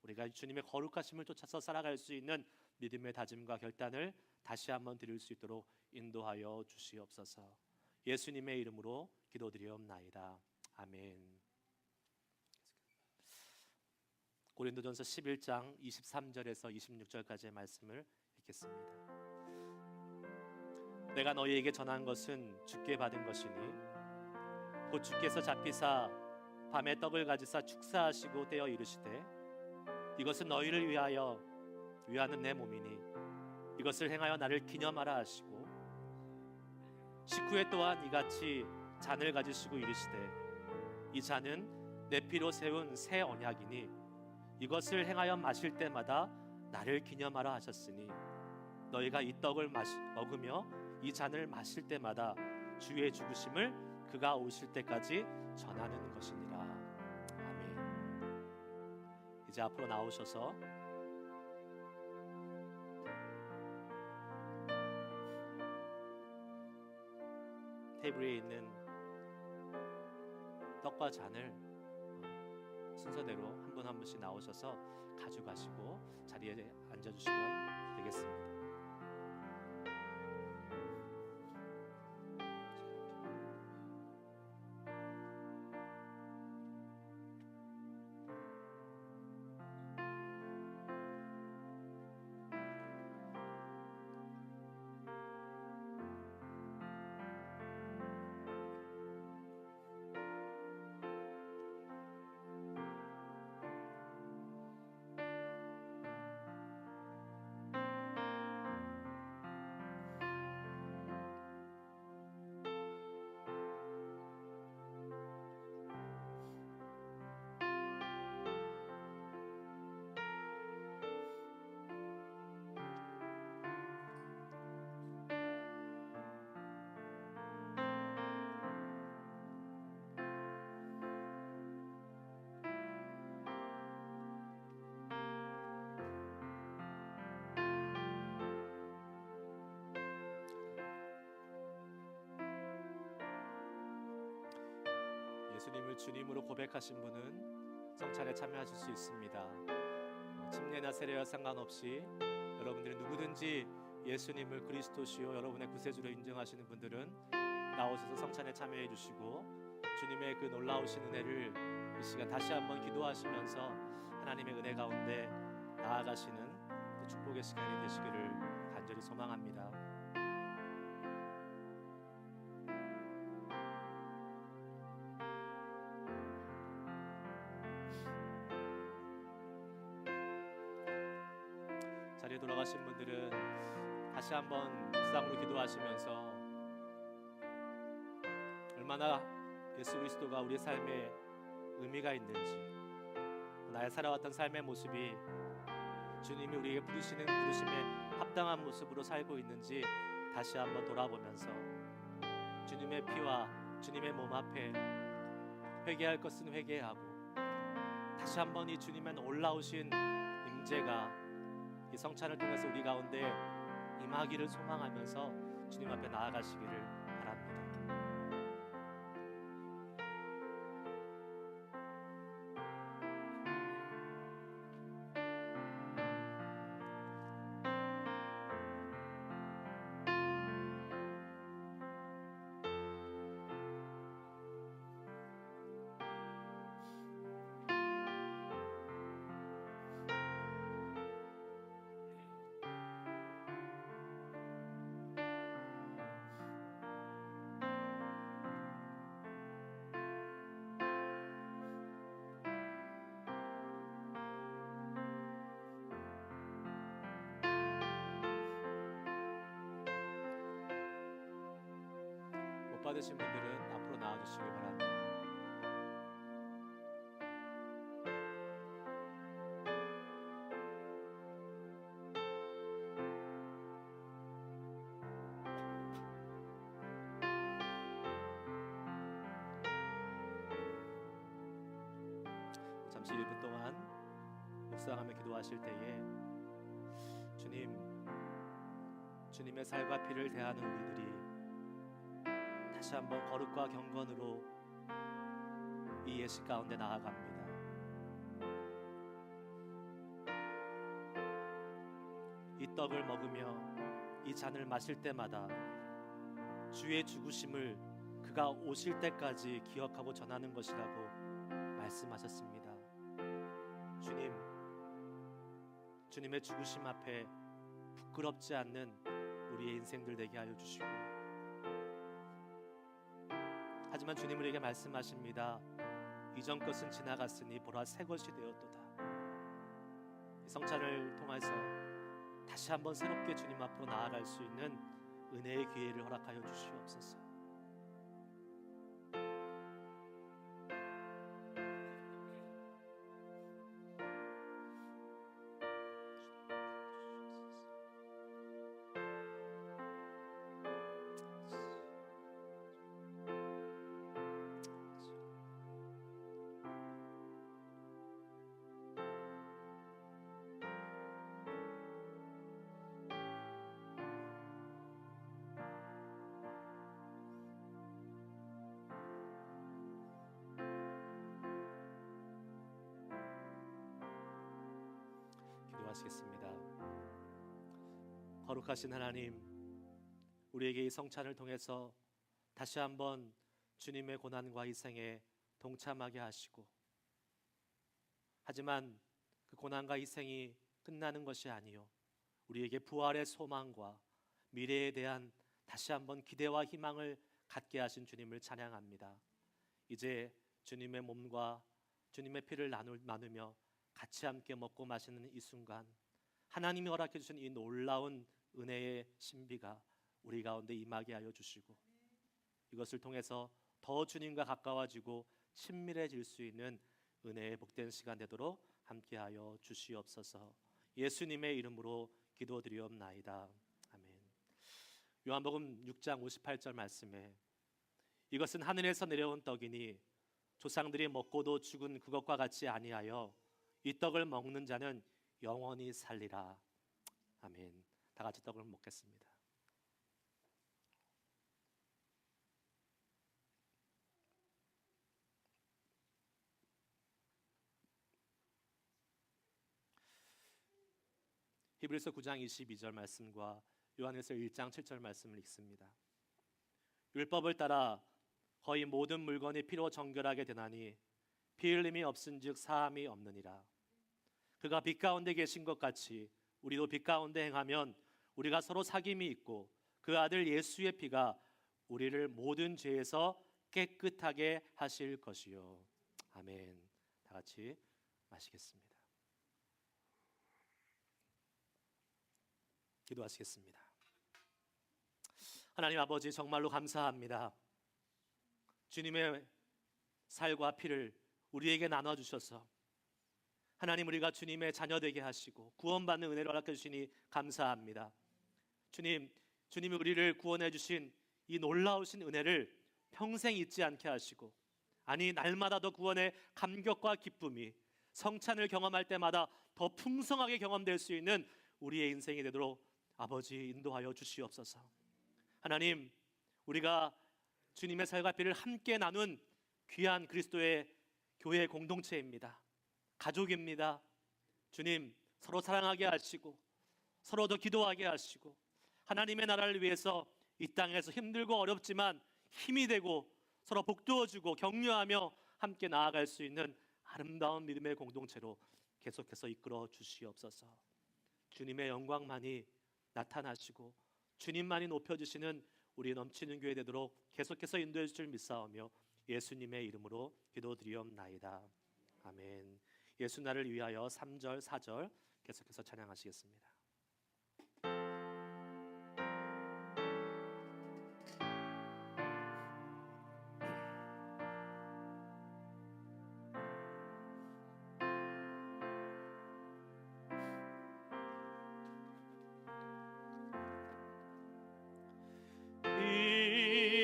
우리가 주님의 거룩하심을 쫓아서 살아갈 수 있는 믿음의 다짐과 결단을 다시 한번 드릴 수 있도록 인도하여 주시옵소서. 예수님의 이름으로 기도드리옵나이다. 아멘. 고린도전서 11장 23절에서 26절까지의 말씀을 읽겠습니다. 내가 너희에게 전한 것은 주께 받은 것이니 곧 주께서 잡히사 밤에 떡을 가지사 축사하시고 떼어 이르시되 이것은 너희를 위하여 위하는 내 몸이니 이것을 행하여 나를 기념하라 하시고 식후에 또한 이같이 잔을 가지시고 이르시되 이 잔은 내 피로 세운 새 언약이니 이것을 행하여 마실 때마다 나를 기념하라 하셨으니 너희가 이 떡을 먹으며 이 잔을 마실 때마다 주의 죽으심을 그가 오실 때까지 전하는 것이니라. 아멘. 이제 앞으로 나오셔서 테이블에 있는 떡과 잔을 순서대로 한 분 한 분씩 나오셔서 가져가시고 자리에 앉아주시면 되겠습니다. 예수님을 주님으로 고백하신 분은 성찬에 참여하실 수 있습니다. 침례나 세례와 상관없이 여러분들이 누구든지 예수님을 그리스도시요 여러분의 구세주로 인정하시는 분들은 나오셔서 성찬에 참여해 주시고 주님의 그 놀라우신 은혜를 이 시간 다시 한번 기도하시면서 하나님의 은혜 가운데 나아가시는 축복의 시간이 되시기를 간절히 소망합니다. 자리에 돌아가신 분들은 다시 한번 묵상으로 기도하시면서 얼마나 예수 그리스도가 우리의 삶에 의미가 있는지, 나의 살아왔던 삶의 모습이 주님이 우리에게 부르시는 부르심에 합당한 모습으로 살고 있는지 다시 한번 돌아보면서 주님의 피와 주님의 몸 앞에 회개할 것은 회개하고 다시 한번 이 주님의 올라오신 임재가 이 성찬을 통해서 우리 가운데 임하기를 소망하면서 주님 앞에 나아가시기를 바랍니다. 못 받으신 분들은 앞으로 나와주시기 바랍니다. 잠시 1분 동안 묵상하며 기도하실 때에 주님의 살과 피를 대하는 우리들이 다시 한번 거룩과 경건으로 이 예식 가운데 나아갑니다. 이 떡을 먹으며 이 잔을 마실 때마다 주의 죽으심을 그가 오실 때까지 기억하고 전하는 것이라고 말씀하셨습니다. 주님의 죽으심 앞에 부끄럽지 않는 우리의 인생들 되게 하여 주시고, 하지만 주님은 우리에게 말씀하십니다. 이전 것은 지나갔으니 보라 새 것이 되었도다. 이 성찬을 통해서 다시 한번 새롭게 주님 앞으로 나아갈 수 있는 은혜의 기회를 허락하여 주시옵소서. 기도하시겠습니다. 거룩하신 하나님, 우리에게 이 성찬을 통해서 다시 한번 주님의 고난과 희생에 동참하게 하시고, 하지만 그 고난과 희생이 끝나는 것이 아니요 우리에게 부활의 소망과 미래에 대한 다시 한번 기대와 희망을 갖게 하신 주님을 찬양합니다. 이제 주님의 몸과 주님의 피를 나누며 같이 함께 먹고 마시는 이 순간, 하나님이 허락해 주신 이 놀라운 은혜의 신비가 우리 가운데 임하게 하여 주시고, 이것을 통해서 더 주님과 가까워지고 친밀해질 수 있는 은혜의 복된 시간 되도록 함께하여 주시옵소서. 예수님의 이름으로 기도드리옵나이다. 아멘. 요한복음 6장 58절 말씀에 이것은 하늘에서 내려온 떡이니 조상들이 먹고도 죽은 그것과 같이 아니하여 이 떡을 먹는 자는 영원히 살리라. 아멘. 다 같이 떡을 먹겠습니다. 히브리서 9장 22절 말씀과 요한일서 1장 7절 말씀을 읽습니다. 율법을 따라 거의 모든 물건이 피로 정결하게 되나니 피 흘림이 없은즉 사함이 없느니라. 그가 빛 가운데 계신 것 같이 우리도 빛 가운데 행하면 우리가 서로 사귐이 있고 그 아들 예수의 피가 우리를 모든 죄에서 깨끗하게 하실 것이요. 아멘. 다 같이 마시겠습니다. 기도하시겠습니다. 하나님 아버지, 정말로 감사합니다. 주님의 살과 피를 우리에게 나눠주셔서 하나님, 우리가 주님의 자녀 되게 하시고 구원받는 은혜를 허락해 주시니 감사합니다. 주님이 우리를 구원해 주신 이 놀라우신 은혜를 평생 잊지 않게 하시고, 아니 날마다 더 구원의 감격과 기쁨이 성찬을 경험할 때마다 더 풍성하게 경험될 수 있는 우리의 인생이 되도록 아버지 인도하여 주시옵소서. 하나님, 우리가 주님의 살과 피를 함께 나눈 귀한 그리스도의 교회 공동체입니다. 가족입니다. 주님, 서로 사랑하게 하시고 서로 더 기도하게 하시고 하나님의 나라를 위해서 이 땅에서 힘들고 어렵지만 힘이 되고 서로 복두어주고 격려하며 함께 나아갈 수 있는 아름다운 믿음의 공동체로 계속해서 이끌어 주시옵소서. 주님의 영광만이 나타나시고 주님만이 높여주시는 우리 넘치는 교회 되도록 계속해서 인도해 주실 줄 믿사오며 예수님의 이름으로 기도드리옵나이다. 아멘. 예수 나를 위하여 3절 4절 계속해서 찬양하시겠습니다.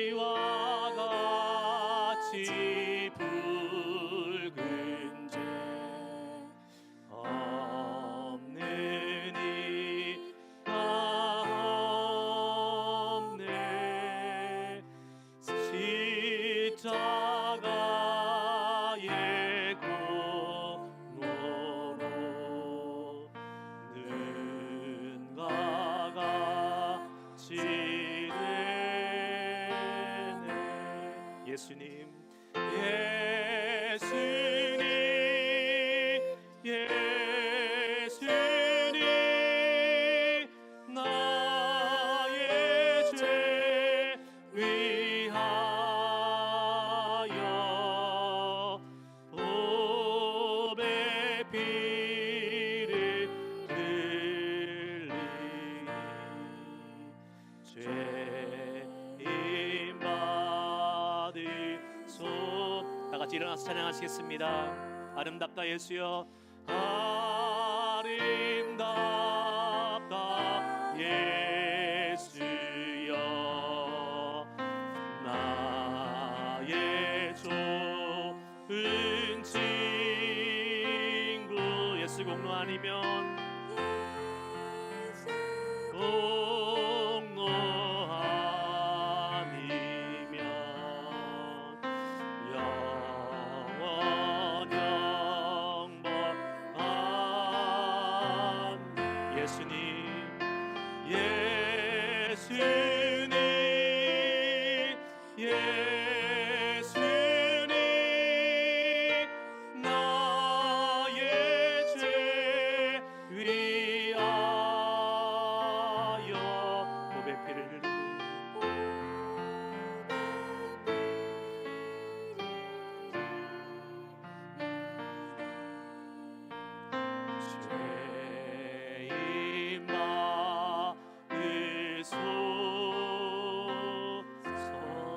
이와 같이 붉은 죄 없는 이가 없네. 십자가의 공로로 능가 같이 예수님, 예수님, 예수님, 나의 죄 위하여 보배 피를 흘리니 죄인 다같이 일어나서 찬양하시겠습니다. 아름답다 예수여, 아름답다 예수여, 나의 좋은 친구. 예수 공로 아니면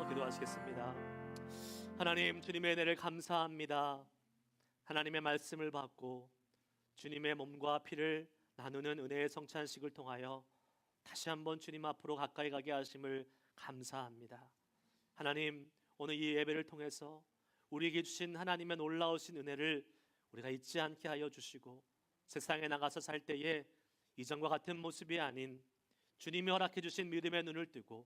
기도하시겠습니다. 하나님, 주님의 은혜를 감사합니다. 하나님의 말씀을 받고 주님의 몸과 피를 나누는 은혜의 성찬식을 통하여 다시 한번 주님 앞으로 가까이 가게 하심을 감사합니다. 하나님, 오늘 이 예배를 통해서 우리에게 주신 하나님의 놀라우신 은혜를 우리가 잊지 않게 하여 주시고 세상에 나가서 살 때에 이전과 같은 모습이 아닌 주님이 허락해 주신 믿음의 눈을 뜨고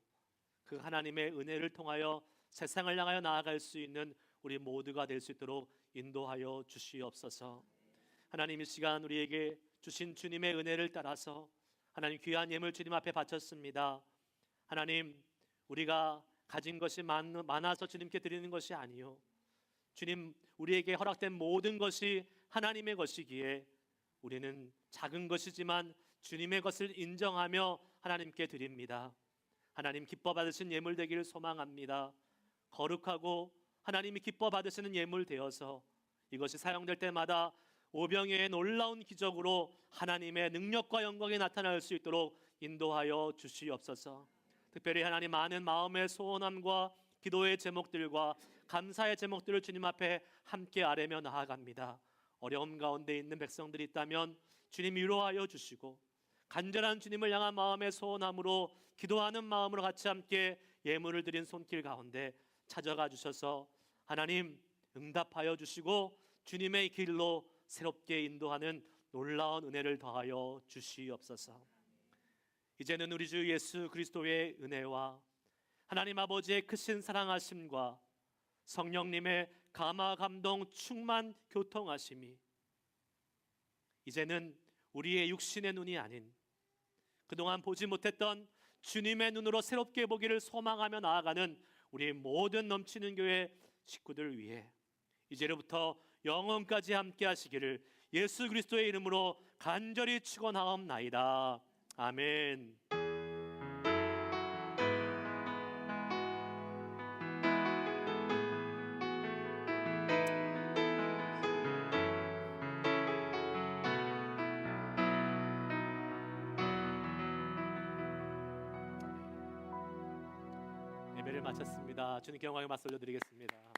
그 하나님의 은혜를 통하여 세상을 향하여 나아갈 수 있는 우리 모두가 될 수 있도록 인도하여 주시옵소서. 하나님, 이 시간 우리에게 주신 주님의 은혜를 따라서 하나님 귀한 예물 주님 앞에 바쳤습니다. 하나님, 우리가 가진 것이 많아서 주님께 드리는 것이 아니요, 주님 우리에게 허락된 모든 것이 하나님의 것이기에 우리는 작은 것이지만 주님의 것을 인정하며 하나님께 드립니다. 하나님, 기뻐 받으신 예물 되기를 소망합니다. 거룩하고 하나님이 기뻐 받으시는 예물 되어서 이것이 사용될 때마다 오병이어의 놀라운 기적으로 하나님의 능력과 영광이 나타날 수 있도록 인도하여 주시옵소서. 특별히 하나님, 많은 마음의 소원함과 기도의 제목들과 감사의 제목들을 주님 앞에 함께 아뢰며 나아갑니다. 어려움 가운데 있는 백성들이 있다면 주님 위로하여 주시고, 간절한 주님을 향한 마음의 소원함으로 기도하는 마음으로 같이 함께 예물을 드린 손길 가운데 찾아가 주셔서 하나님 응답하여 주시고 주님의 길로 새롭게 인도하는 놀라운 은혜를 더하여 주시옵소서. 이제는 우리 주 예수 그리스도의 은혜와 하나님 아버지의 크신 사랑하심과 성령님의 감화 감동 충만 교통하심이 이제는 우리의 육신의 눈이 아닌 그동안 보지 못했던 주님의 눈으로 새롭게 보기를 소망하며 나아가는 우리 모든 넘치는 교회 식구들 위해 이제로부터 영원까지 함께 하시기를 예수 그리스도의 이름으로 간절히 축원하옵나이다. 아멘. 예배를 마쳤습니다. 주님께 영광의 말씀 올려드리겠습니다.